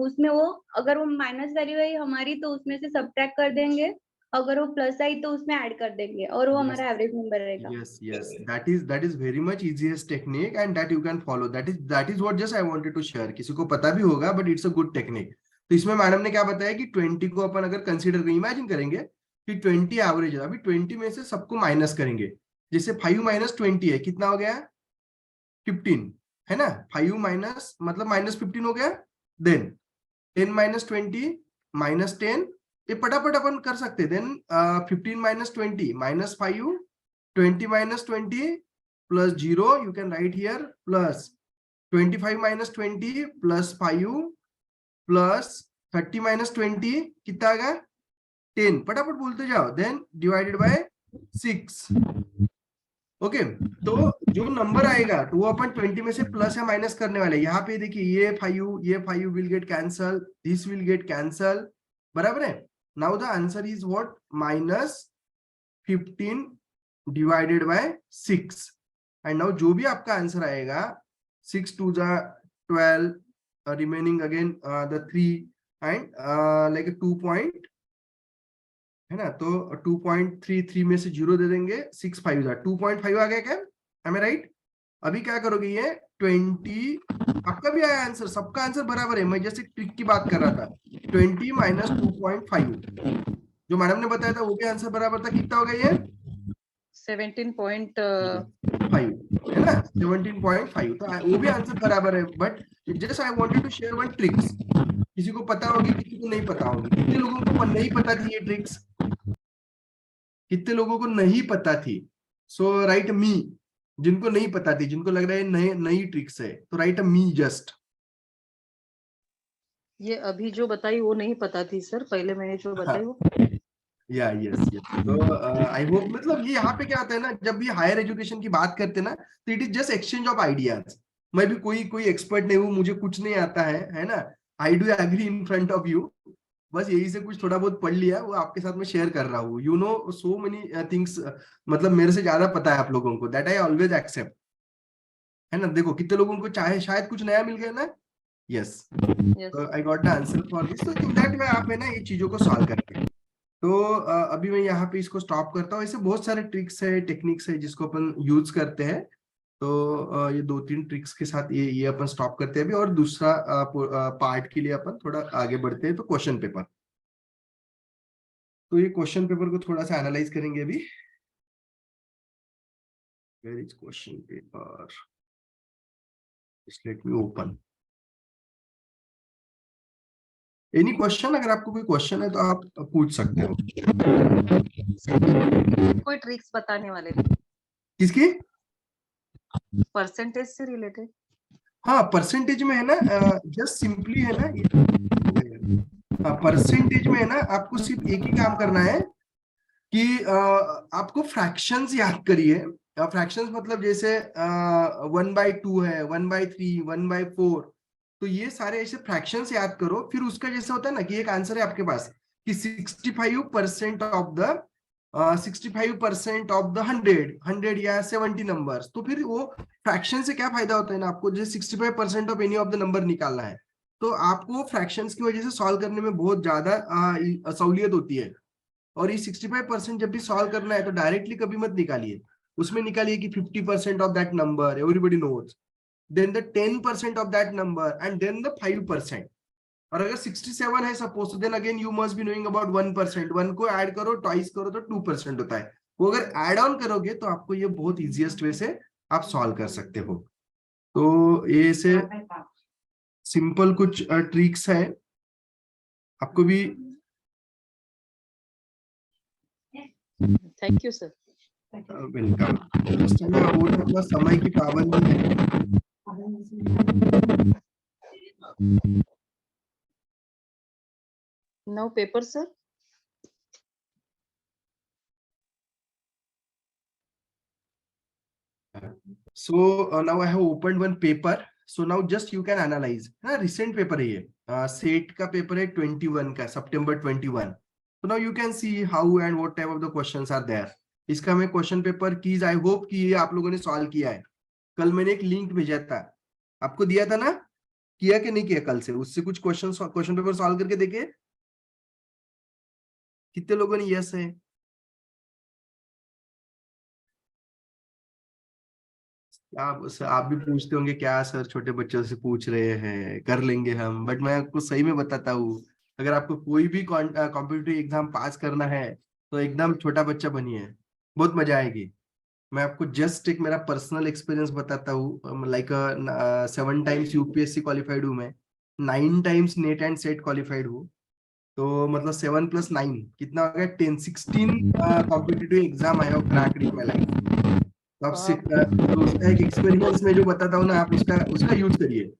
B: उसमें वो अगर वो माइनस वैल्यू है हमारी तो उसमें से सब्ट्रैक्ट कर देंगे. अगर वो प्लस आई तो उसमें ऐड कर देंगे और वो हमारा एवरेज नंबर रहेगा.
A: Yes, that is very much easiest technique and that you can follow. That is what just I wanted to share. किसी को पता भी होगा but it's a good technique. तो इसमें मैडम ने क्या बताया कि 20 को अपन अगर कंसीडर करें, इमेजिन करेंगे कि 20 एवरेज है. अभी 20 में से सबको माइनस करेंगे. जैसे 5 माइनस 20 है, कितना हो गया? 15 है ना. 5 माइनस मतलब माइनस 15 हो गया. देन 10 माइनस 20 माइनस 10 ये फटाफट अपन कर सकते हैं। Then 15 minus 20 minus 5, 20 minus 20 plus 0 you can write here, plus 25 minus 20 plus 5 plus 30 minus 20 कितना आ गया 10, फटाफट बोलते जाओ। Then divided by 6। ओके, तो जो नंबर आएगा तो वो अपन 20 में से प्लस या माइनस करने वाले। यहाँ पे देखिए ये 5 will get cancel, this will get cancel, बराबर है। Now the answer is what, -15 divided by 6। And now जो भी आपका आंसर आएगा 6 2 12, remaining again the 3 and like 2 point है ना, तो 2.33 में से 0 दे देंगे, 6 5 2.5 आ गया क्या, एम आई राइट। अभी क्या करोगे, ये 20 आपका भी आया आंसर, सबका आंसर बराबर है। मैं जैसे ट्रिक की बात कर रहा था, 20 minus 2.5 जो मैडम ने बताया था वो भी आंसर बराबर था। कितना हो गया ये
F: 17.5
A: है ना, 17.5, तो वो भी आंसर बराबर है। But just I wanted to share one tricks, किसी को पता होगी किसी को नहीं पता होगी। कितने लोगों को नहीं पता थी ये ट्रिक्स, कितने लोगों को नहीं पता थी? सो राइट मी, जिनको नहीं पता थी, जिनको लग रहा है नई ट्रिक्स है, तो राइट मी जस्ट।
F: ये अभी जो बताई वो नहीं पता थी सर, पहले मैंने जो बताई वो
A: या यस यस। तो आई होप, मतलब ये यहाँ पे क्या होता है ना, जब भी हायर एजुकेशन की बात करते हैं ना, तो it is just exchange of ideas. मैं भी कोई एक्सपर्ट नहीं हूँ, मुझे कुछ नहीं आता है ना। I do agree in front of you, बस यही से कुछ थोड़ा बहुत पढ़ लिया, वो आपके साथ में शेयर कर रहा हूँ। You know so many things, मतलब मेरे से ज्यादा पता है आप लोगों को, दैट आई ऑलवेज एक्सेप्ट, है ना। देखो कितने लोगों को चाहे शायद कुछ नया मिल गया ना। Yes, I got the answer for this. तो इन दैट वे आप है ना ये चीजों को सॉल्व करते हैं। तो अभी मैं यहाँ पे इसको स्टॉप करता हूँ। ऐसे बहुत सारे ट्रिक्स है, टेक्निक्स है जिसको अपन यूज करते हैं। तो ये 2-3 ट्रिक्स के साथ ये अपन स्टॉप करते हैं अभी, और दूसरा पार्ट के लिए अपन थोड़ा आगे बढ़ते हैं। तो क्वेश्चन पेपर, तो ये क्वेश्चन पेपर को थोड़ा सा एनालाइज करेंगे अभी। Where is question paper, just let me open. Any question, अगर आपको कोई क्वेश्चन है तो आप पूछ सकते हो।
F: कोई ट्रिक्स बताने वाले
A: किसकी?
F: परसेंटेज से रिलेटेड?
A: हाँ, परसेंटेज में है ना, जस्ट सिंपली है ना, परसेंटेज में है ना, आपको सिर्फ एक ही काम करना है कि आपको फ्रैक्शंस याद करिए। फ्रैक्शंस मतलब जैसे 1/2 है, 1/3, 1/4, तो ये सारे ऐसे फ्रैक्शंस याद करो। फिर उसका जैसे होता है ना कि एक आंसर है आपके पास कि 65% ऑफ द 65% ऑफ द 100 या 70 नंबर्स, तो फिर वो फ्रैक्शन से क्या फायदा होता है ना, आपको जैसे 65% of any of the number निकालना है, तो आपको फ्रैक्शंस की वजह से सॉल्व करने में बहुत ज्यादा सहूलियत होती है। और ये 65% जब भी सॉल्व करना है तो डायरेक्टली कभी मत निकालिए, उसमें निकालिए कि 50% of that number everybody knows, then the 10% of that number, and then the 5%। और अगर 67 है सपोज, तो then again you must be knowing about 1%। 1 को ऐड करो, ट्वाइस करो तो 2% होता है। वो अगर ऐड ऑन करोगे तो आपको ये बहुत इजीएस्ट वे से आप सॉल्व कर सकते हो। तो ये से सिंपल कुछ ट्रिक्स है, आपको भी।
F: Thank you sir.
A: वेलकम। वो समय की पाबंदी है।
F: Now paper sir.
A: So now I have opened one paper. So now just you can analyze. Recent paper है ये, सेट का पेपर है 21 का, September 21। So now you can see how and what type of the questions are there. इसका मैं question paper keys, I hope कि ये आप लोगों ने सॉल्व किया है। कल मैंने एक लिंक भेजा था, आपको दिया था ना, किया कि नहीं किया कल से? उससे कुछ क्वेश्चन पेपर सॉल्व करके देखे? कितने लोगों ने यस है? आप भी पूछते होंगे क्या सर छोटे बच्चों से पूछ रहे हैं, कर लेंगे हम। बट मैं आपको सही में बताता हूँ, अगर आपको कोई भी कॉम्पिटिटिव एग्जाम पास करना है तो एकदम छोटा बच्चा बनिए, बहुत मजा आएगी। मैं आपको जस्ट एक मेरा पर्सनल एक्सपीरियंस बताता हूँ। लाइक 7 times यूपीएससी क्वालिफाइड हूँ मैं, 9 times net and set qualified हूँ, तो मतलब 7 + 9 कितना हो गया 10, 16 competitive exam I have cracked in my life. तो तो उसका एक एक्सपीरियंस में जो बताता हूँ ना, आप उसका यूज करिए।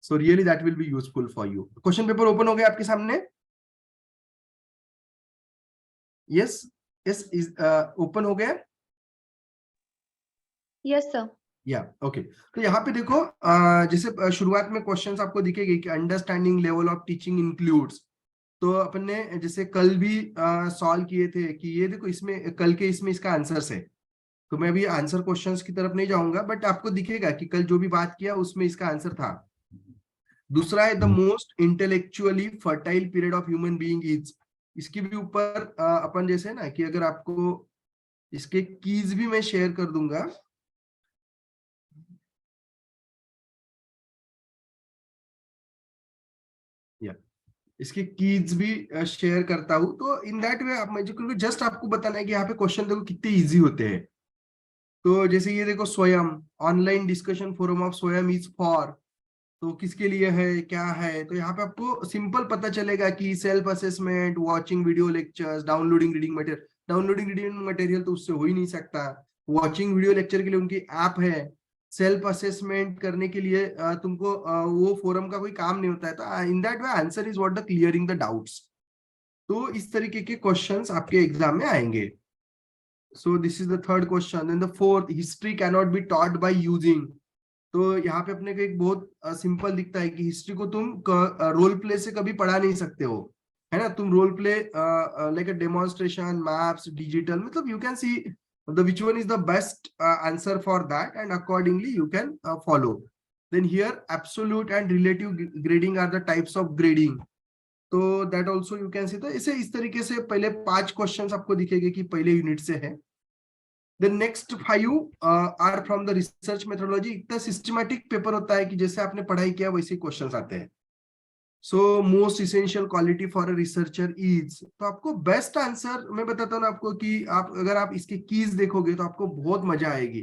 A: So really that will be useful for you. Question paper open हो गया आपके सामने? यस यस, इज ओपन हो गया?
B: Yes sir.
A: या ओके। तो यहाँ पे देखो जैसे शुरुआत में क्वेश्चंस आपको दिखेगी कि understanding level of teaching includes. तो अपन ने जैसे कल भी सॉल्व किए थे कि ये देखो इसमें कल के इसमें इसका आंसर्स है। तो मैं अभी आंसर क्वेश्चंस की तरफ नहीं जाऊंगा, बट आपको दिखेगा कि कल जो भी बात किया उसमें इसका आंसर था। दूसरा है the most intellectually fertile period of human being is. इसके भी ऊपर अपन जैसे ना कि अगर आपको इसके कीज भी मैं शेयर कर दूंगा। या इसके कीज भी शेयर करता हूं। तो इन दैट वे आप मुझे जस्ट आपको बताना है कि यहाँ पे क्वेश्चन देखो कितने इजी होते हैं। तो जैसे ये देखो स्वयं, ऑनलाइन डिस्कशन फोरम ऑफ स्वयं इज फॉर, तो किसके लिए है, क्या है। तो यहाँ पे आपको सिंपल पता चलेगा कि self assessment, watching video lectures, downloading reading material. Downloading reading material तो उससे हो ही नहीं सकता। वॉचिंग वीडियो लेक्चर के लिए उनकी ऐप है। सेल्फ असेसमेंट करने के लिए तुमको वो फोरम का कोई काम नहीं होता है। तो in that way answer is what the clearing the doubts. तो इस तरीके के क्वेश्चंस आपके एग्जाम में आएंगे। So this is the third question. And the fourth, history can not be taught by using. तो यहाँ पे अपने को एक बहुत सिंपल दिखता है कि हिस्ट्री को तुम रोल प्ले से कभी पढ़ा नहीं सकते हो, है ना। तुम role play like a demonstration, maps, digital, मतलब you can see the which one is the best answer for that, and accordingly you can follow. Then here absolute and relative grading are the types of grading. तो that also you can see। तो इसे इस तरीके से पहले 5 क्वेश्चंस आपको दिखेंगे कि पहले यूनिट से है। The next 5 are from the research methodology। इतना सिस्टमैटिक पेपर होता है कि जैसे आपने पढ़ाई किया वैसे क्वेश्चंस आते हैं। So most essential quality for a researcher is, तो आपको बेस्ट आंसर मैं बताता हूँ ना आपको कि आप अगर आप इसके कीज देखोगे तो आपको बहुत मजा आएगी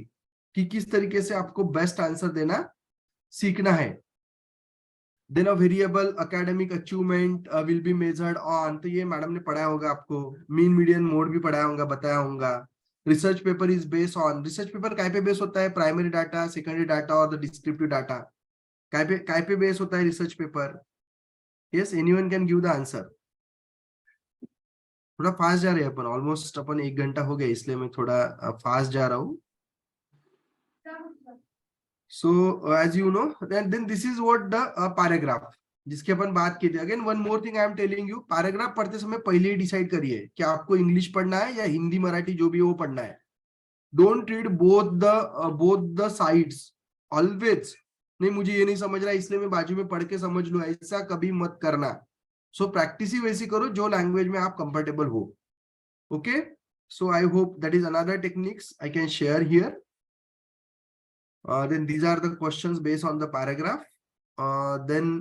A: कि किस तरीके से आपको बेस्ट आंसर देना सीखना है। Then a variable academic achievement will be measured on, तो ये मैडम ने पढ़ाया होगा आपको। मीन मीडियन मोड भी पढ़ाया होगा, बताया होगा। Research paper is based on, research paper काय पे बेस होता है? प्राइमरी डाटा, सेकेंडरी डाटा और द डिस्क्रिप्टिव डाटा। काय पे बेस होता है research paper? Yes, anyone can give the answer। थोड़ा फास्ट जा रहे हैं अपन, ऑलमोस्ट अपन 1 घंटा हो गया, इसलिए मैं थोड़ा फास्ट जा रहा हूँ। So as you know then this is what the paragraph जिसकी अपन बात की थी। Again one more thing I am telling you, paragraph पढ़ते समय पहले ही डिसाइड करिए कि आपको इंग्लिश पढ़ना है या हिंदी मराठी जो भी वो पढ़ना है। Don't read both the sides always. नहीं मुझे ये नहीं समझ रहा इसलिए मैं बाजू में पढ़ के समझ लूं, ऐसा कभी मत करना। सो प्रैक्टिस ही वैसी करो जो लैंग्वेज में आप कंफर्टेबल हो। Okay, so I hope that is another techniques I can share here. Then these are the questions based on the paragraph। Then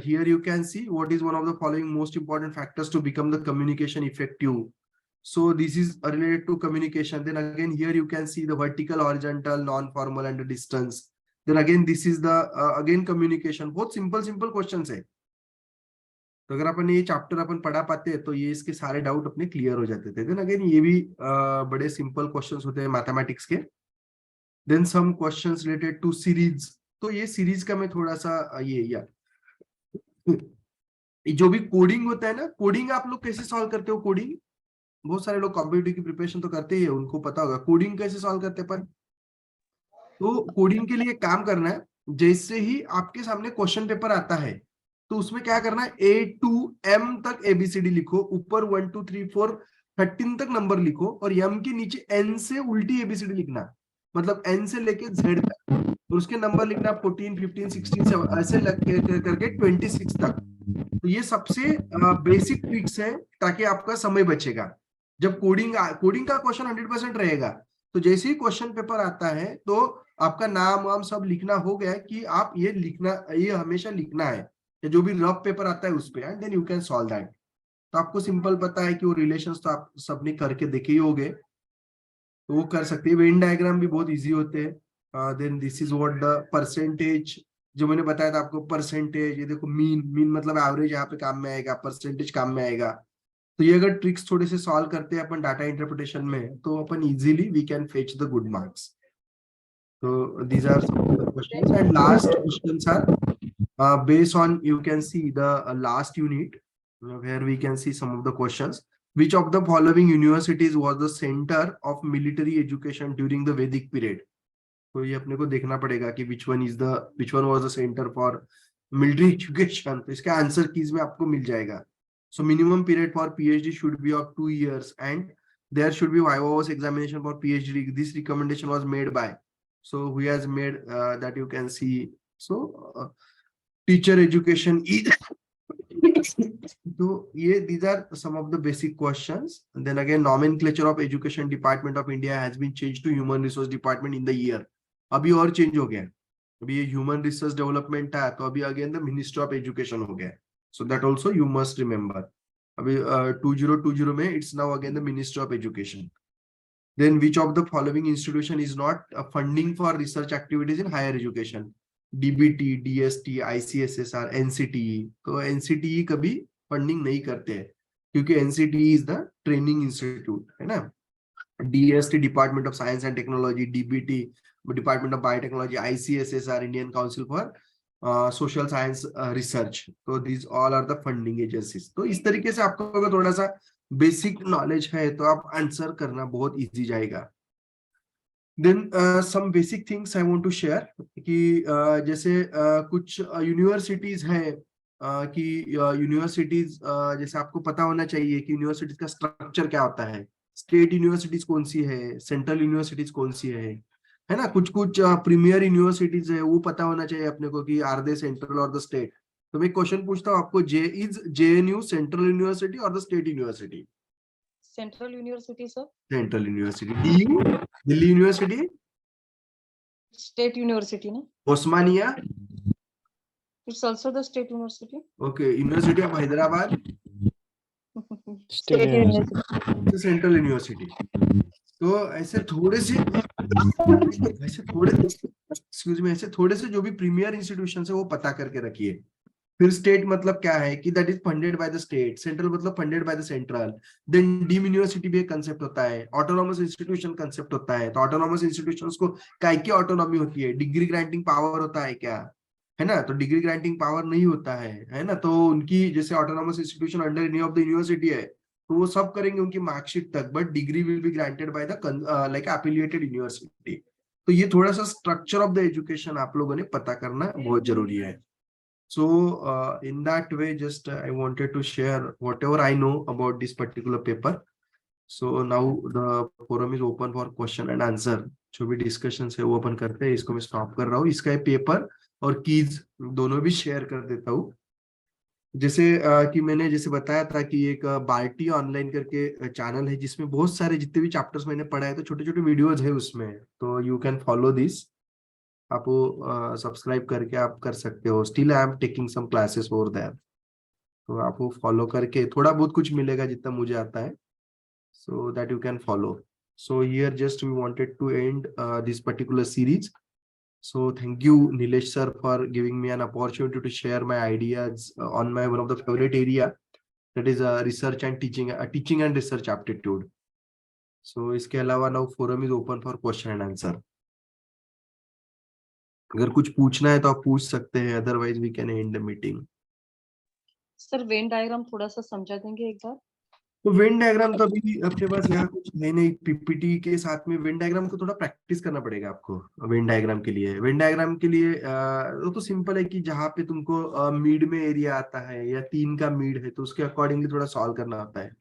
A: here you can see what is one of the following most important factors to become the communication effective। So this is related to communication। Then again here you can see the vertical, horizontal, non-formal and the distance। Then again this is the again communication। बहुत simple questions है। तो अगर अपन ये चैप्टर अपन पढ़ा पाते हैं तो ये इसके सारे डाउट अपने क्लियर हो जाते थे। देन अगेन ये भी बड़े सिंपल क्वेश्चंस होते हैं मैथमेटिक्स के। Then some questions related to series. तो ये सीरीज का मैं थोड़ा सा जो भी कोडिंग होता है ना, कोडिंग आप लोग कैसे सॉल्व करते हो? कोडिंग बहुत सारे लोग कॉम्पिटिटिव की प्रिपरेशन तो करते ही है, उनको पता होगा कोडिंग कैसे सॉल्व करते हैं। तो कोडिंग के लिए काम करना है, जैसे ही आपके सामने क्वेश्चन पेपर आता है तो उसमें क्या करना है, A to M तक ABCD लिखो, ऊपर 1 2 3 4 13 तक नंबर लिखो और M के नीचे N से उल्टी ABCD लिखना, मतलब N से लेके Z तक, और उसके नंबर लिखना 14 15 16 ऐसे करके 26 तक। तो ये सबसे बेसिक ट्रिक्स है ताकि आपका समय बचेगा। जब कोडिंग का क्वेश्चन 100% रहेगा तो जैसे ही क्वेश्चन पेपर आता है तो आपका नाम वाम सब लिखना हो गया कि आप ये हमेशा लिखना है, या जो भी रफ पेपर आता है उस पे, and then you can solve that. तो आपको सिंपल पता है कि वो रिलेशंस तो आप सबने करके देखे ही होंगे, तो वो कर सकते हैं। वेन डायग्राम भी बहुत इजी होते हैं। Then this is what the percentage जो मैंने बताया था आपको परसेंटेज, ये देखो मीन, मीन मतलब एवरेज यहाँ पे काम में आएगा, परसेंटेज काम में आएगा। तो ये अगर ट्रिक्स थोड़े से सॉल्व करते हैं अपन डाटा इंटरप्रिटेशन में, तो अपन easily we can fetch the good marks. तो these are some of the questions, and last questions are based on, you can see the last unit where we can see some of the questions. Which of the following universities was the center of military education during the Vedic period? तो ये अपने को देखना पड़ेगा कि which one was the center for military education. तो इसका आंसर कीज में आपको मिल जाएगा. So minimum period for PhD should be of 2 years, and there should be viva examination for PhD. This recommendation was made by, so who has made that, you can see. So teacher education is so yeah, these are some of the basic questions. And then again, nomenclature of Education Department of India has been changed to Human Resource Department in the year. अभी और चेंज हो गया, अभी ये ह्यूमन रिसोर्स डेवलपमेंट था, तो अभी again the ministry of education हो गया. So that also you must remember. अभी 2020 में it's now again the ministry of education. Then which of the following institution is not funding for research activities in higher education? DBT, DST, ICSSR, NCTE. तो NCTE कभी फंडिंग नहीं करते हैं, क्योंकि NCTE is the training institute, है ना. DST, Department of Science and Technology, DBT, Department of Biotechnology, ICSSR, Indian Council for Social Science Research. So these all are the funding agencies. तो इस तरीके से आपको अगर थोड़ा सा बेसिक नॉलेज है तो आप आंसर करना बहुत इजी जाएगा. Then some basic things I want to share कि जैसे कुछ यूनिवर्सिटीज है कि यूनिवर्सिटीज जैसे आपको पता होना चाहिए कि यूनिवर्सिटीज का स्ट्रक्चर क्या होता है. स्टेट यूनिवर्सिटीज कौन सी है, सेंट्रल यूनिवर्सिटीज कौन सी है ना. कुछ प्रीमियर यूनिवर्सिटीज है, वो पता होना चाहिए अपने को कि आर दे सेंट्रल और द स्टेट. तो मैं क्वेश्चन पूछता हूँ आपको, JNU सेंट्रल यूनिवर्सिटी और the state university?
F: Central University, sir.
A: Central university. DU Delhi university?
F: State University, no?
A: Osmania?
F: It's also the State University.
A: Okay. University of Hyderabad?
F: State University.
A: Central university. तो ऐसे थोड़े से जो भी प्रीमियर इंस्टीट्यूशन है वो पता करके रखिए. फिर स्टेट मतलब क्या है कि that is funded by the state. Central मतलब funded by the central. Then deemed university भी एक कंसेप्ट होता है. ऑटोनॉमस इंस्टीट्यूशन कंसेप्ट होता है. तो ऑटोनॉमस इंस्टीट्यूशंस को काय की ऑटोनॉमी होती है? डिग्री ग्रांटिंग पावर होता है क्या, है ना. तो डिग्री ग्रांटिंग पावर नहीं होता है ना. तो उनकी जैसे autonomous institution under any of the university है, तो वो सब करेंगे उनकी मार्कशीट तक, but degree will be granted by the like affiliated university. तो ये थोड़ा सा स्ट्रक्चर ऑफ द एजुकेशन आप लोगों ने पता करना बहुत जरूरी है. So in that way, just I wanted to share whatever I know about this particular paper. So now the forum is open for question and answer. जो भी discussions है वो अपन करते हैं. इसको मैं stop कर रहा हूँ. इसका पेपर और कीज दोनों भी शेयर कर देता हूँ. जैसे कि मैंने जैसे बताया था कि एक बाल्टी ऑनलाइन करके चैनल है, जिसमें बहुत सारे जितने भी चैप्टर्स मैंने पढ़ा है, तो छोटे छोटे वीडियोज है उसमें. तो यू कैन फॉलो दिस. आप वो सब्सक्राइब करके आप कर सकते हो. Still I am taking some classes over there, तो आप वो फॉलो करके थोड़ा बहुत कुछ मिलेगा जितना मुझे आता है. So that you can follow. So here just we wanted to end this particular series. So thank you, Nilesh sir, for giving me an opportunity to share my ideas on my one of the favorite area, that is research and teaching and research aptitude. So इसके अलावा now forum is open for question and answer. अगर कुछ पूछना है तो आप पूछ सकते हैं, otherwise we can end the meeting.
F: Sir Venn diagram थोड़ा सा समझा देंगे एक बार?
A: तो वेन डायग्राम तो अभी अपने पास यहाँ कुछ नहीं. पीपीटी के साथ में वेन डायग्राम को थोड़ा प्रैक्टिस करना पड़ेगा आपको. वेन डायग्राम के लिए वो तो सिंपल है कि जहाँ पे तुमको मीड में एरिया आता है या 3 का मीड है, तो उसके अकॉर्डिंगली थोड़ा सॉल्व करना होता है.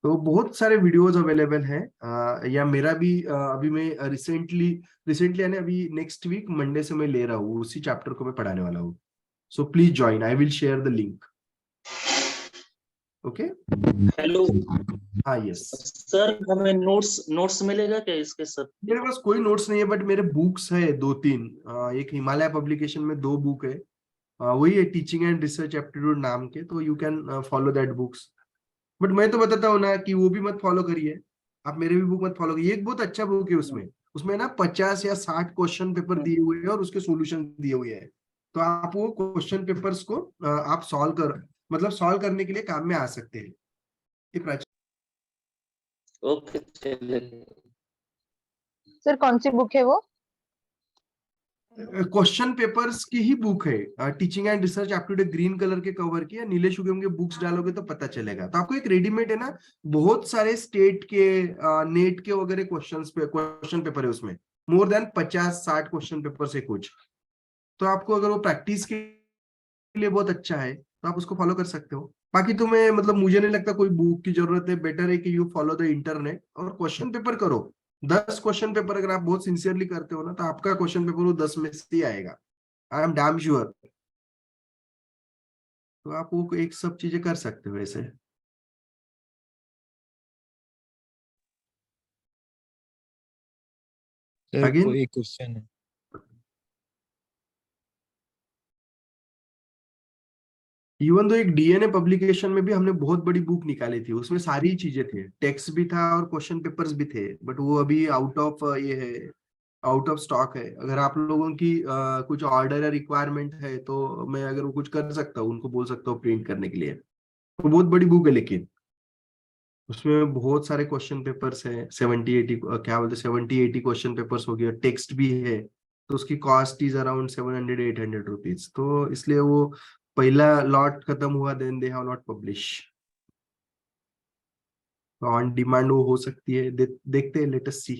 A: तो बहुत सारे वीडियोस अवेलेबल हैं. या मेरा भी अभी मैं रिसेंटली यानी अभी नेक्स्ट वीक मंडे से मैं ले रहा हूँ, उसी चैप्टर को मैं पढ़ाने वाला हूँ. So please join, I will share the link. Okay.
G: Hello.
A: हाँ यस
G: सर, हमें नोट्स मिलेगा क्या इसके सर?
A: मेरे पास कोई नोट्स नहीं है, बट मेरे बुक्स है 2-3. एक हिमालय पब्लिकेशन में 2 बुक है, वही है टीचिंग एंड रिसर्च एप्टीट्यूड नाम के. तो you can follow that books. But मैं तो बताता हूँ ना कि वो भी मत फॉलो करिए, आप मेरे भी बुक मत फॉलो करिए. एक बहुत अच्छा बुक है, उसमें ना 50 या 60 क्वेश्चन पेपर दिए हुए हैं और उसके सॉल्यूशन दिए हुए हैं. तो आप वो क्वेश्चन पेपर्स को आप सॉल्व करने के लिए काम में आ सकते हैं। ये प्राची।
G: ओके चलेगा।
H: सर कौन सी बुक है वो?
A: क्वेश्चन पेपर्स की ही बुक है, teaching and research aptitude, green colour के कवर की है। नीलेश उगम के बुक्स डालोगे तो पता चलेगा। तो आपको एक रेडीमेड है ना, बहुत सारे स्टेट के नेट के वगैरह क्वेश्चन पेपर है उसमें, मोर देन 50-60 क्वेश्चन पेपर से कुछ। तो आपको अगर वो प्रैक्टिस के लिए बहुत अच्छा है तो आप उसको फॉलो कर सकते हो। बाकी तुम्हें मतलब मुझे नहीं लगता कोई बुक की जरूरत है। बेटर है कि यू फॉलो द इंटरनेट और क्वेश्चन पेपर करो। 10 क्वेश्चन पेपर अगर आप बहुत सिंसियरली करते हो ना, तो आपका क्वेश्चन पेपर वो 10 में से ही आएगा। I am damn sure. तो आप वो एक सब चीजें कर सकते हो ऐसे।
E: Sir
A: Again?
E: कोई क्वेश्चन है?
A: इवन दो एक डीएनए पब्लिकेशन में भी हमने बहुत बड़ी बुक निकाली थी, उसमें सारी चीजें थे, टेक्स्ट भी था और क्वेश्चन पेपर्स भी थे, बट वो अभी आउट ऑफ ये है, आउट ऑफ स्टॉक है। अगर आप लोगों की कुछ ऑर्डर या रिक्वायरमेंट है तो मैं अगर वो कुछ कर सकता हूँ, उनको बोल सकता हूँ प्रिंट करने के लिए। तो बहुत बड़ी बुक है, लेकिन उसमें बहुत सारे क्वेश्चन पेपर्स है, 70-80 क्या बोलते 70-80 क्वेश्चन पेपर्स हो गया, टेक्स्ट भी है। तो उसकी कॉस्ट इज अराउंड 700-800 रुपीज। तो इसलिए वो पहला लॉट खत्म हुआ, then they have not publish. On demand वो हो सकती है, देखते हैं, लेट अस सी।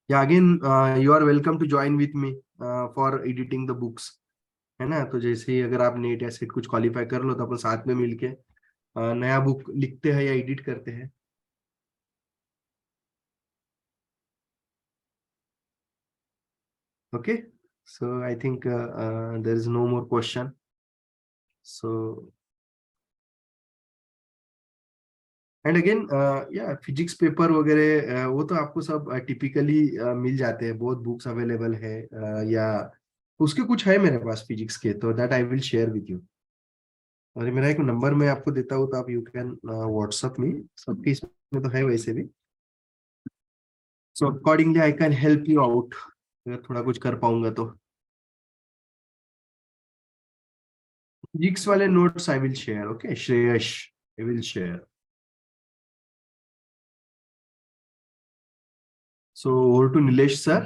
A: या again you are welcome to join with me for editing the books, है ना। तो जैसे ही अगर आप नेट एसेट कुछ क्वालिफाई कर लो तो अपन साथ में मिलके नया बुक लिखते हैं या एडिट करते हैं। Okay, so I think there is no more question. So, and again, yeah, physics paper वगैरह वो तो आपको सब टिपिकली मिल जाते हैं, बहुत बुक्स अवेलेबल है, या उसके कुछ है मेरे पास फिजिक्स के, तो that I will share with you. और मेरा एक नंबर मैं आपको देता हूँ, तो आप यू कैन व्हाट्सएप में, सबके इसमें तो है वैसे भी। So accordingly I can help you out, अगर थोड़ा कुछ कर पाऊंगा तो। फिजिक्स वाले notes I will share, okay Shreyash, I will share. So over to Nilesh sir.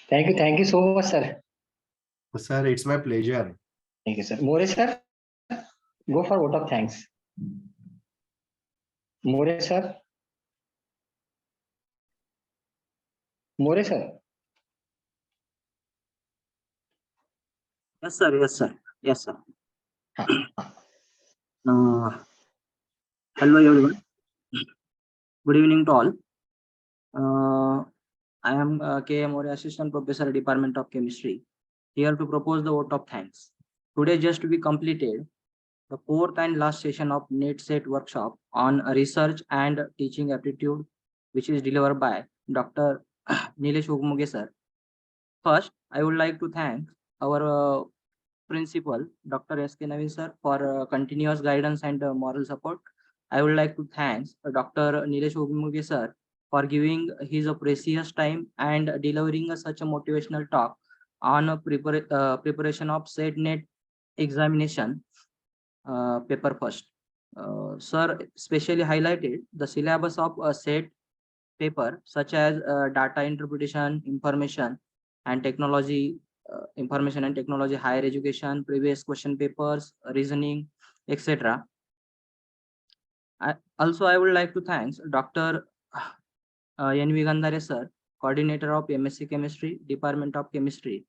I: Thank you so much, sir.
A: Sir, it's my pleasure.
I: Thank you, sir. More, sir. Go for vote of thanks. More, sir. More, sir.
G: Yes sir, yes sir, yes sir. Hello everyone. Good evening to all. I am K. More, Assistant Professor, Department of Chemistry, here to propose the vote of thanks. Today just to be completed the 4th and last session of NET-SET workshop on research and teaching aptitude, which is delivered by Dr. Nilesh Ugmuge sir. First, I would like to thank our principal, Dr. S.K. Naveen sir, for continuous guidance and moral support. I would like to thank Dr. Nilesh Ugmuge sir for giving his precious time and delivering such a motivational talk on preparation of SET-NET examination paper first. Sir specially highlighted the syllabus of SET paper, such as data interpretation, information and technology, higher education, previous question papers, reasoning, etc. Also, I would like to thank Dr. N.V. Gandhare sir, coordinator of MSc Chemistry, Department of Chemistry,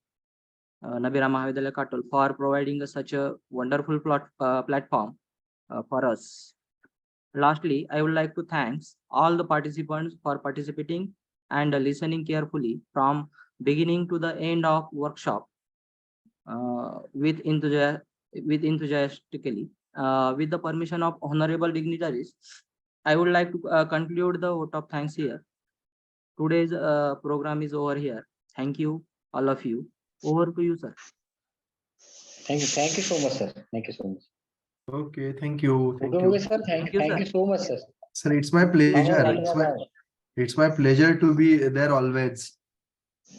G: Nabira Mahavidyalaya Katol, for providing such a wonderful platform for us. Lastly, I would like to thank all the participants for participating and listening carefully from beginning to the end of workshop with enthusiastically. With the permission of honorable dignitaries, I would like to conclude the vote of thanks here. Today's program is over here. Thank you, all of you. Over to you, sir.
I: Thank you so much, sir. Thank you so much.
A: Okay, thank you.
I: Okay, sir. Thank you so much, sir.
A: Sir, it's my pleasure. It's my pleasure to be there always.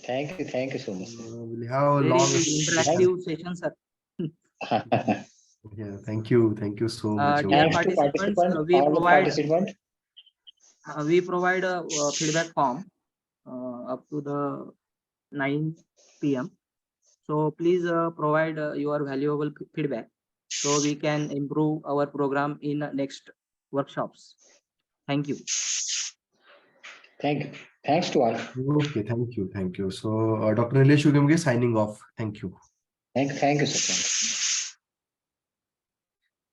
I: Thank you so much. Sir.
A: We'll have a
G: Very
A: long
G: interactive session, sir.
A: Yeah, thank you so much.
G: Dear
I: Thanks to
G: participants,
I: participants, all the participants.
G: we provide a feedback form up to the 9 p.m. So please provide your valuable feedback so we can improve our program in next workshops. Thank you.
I: Thank you. Thanks to all.
A: Okay, thank you. So, Dr. Nilesh Ugamge signing off. Thank you.
I: Thank you, sir. Thank you.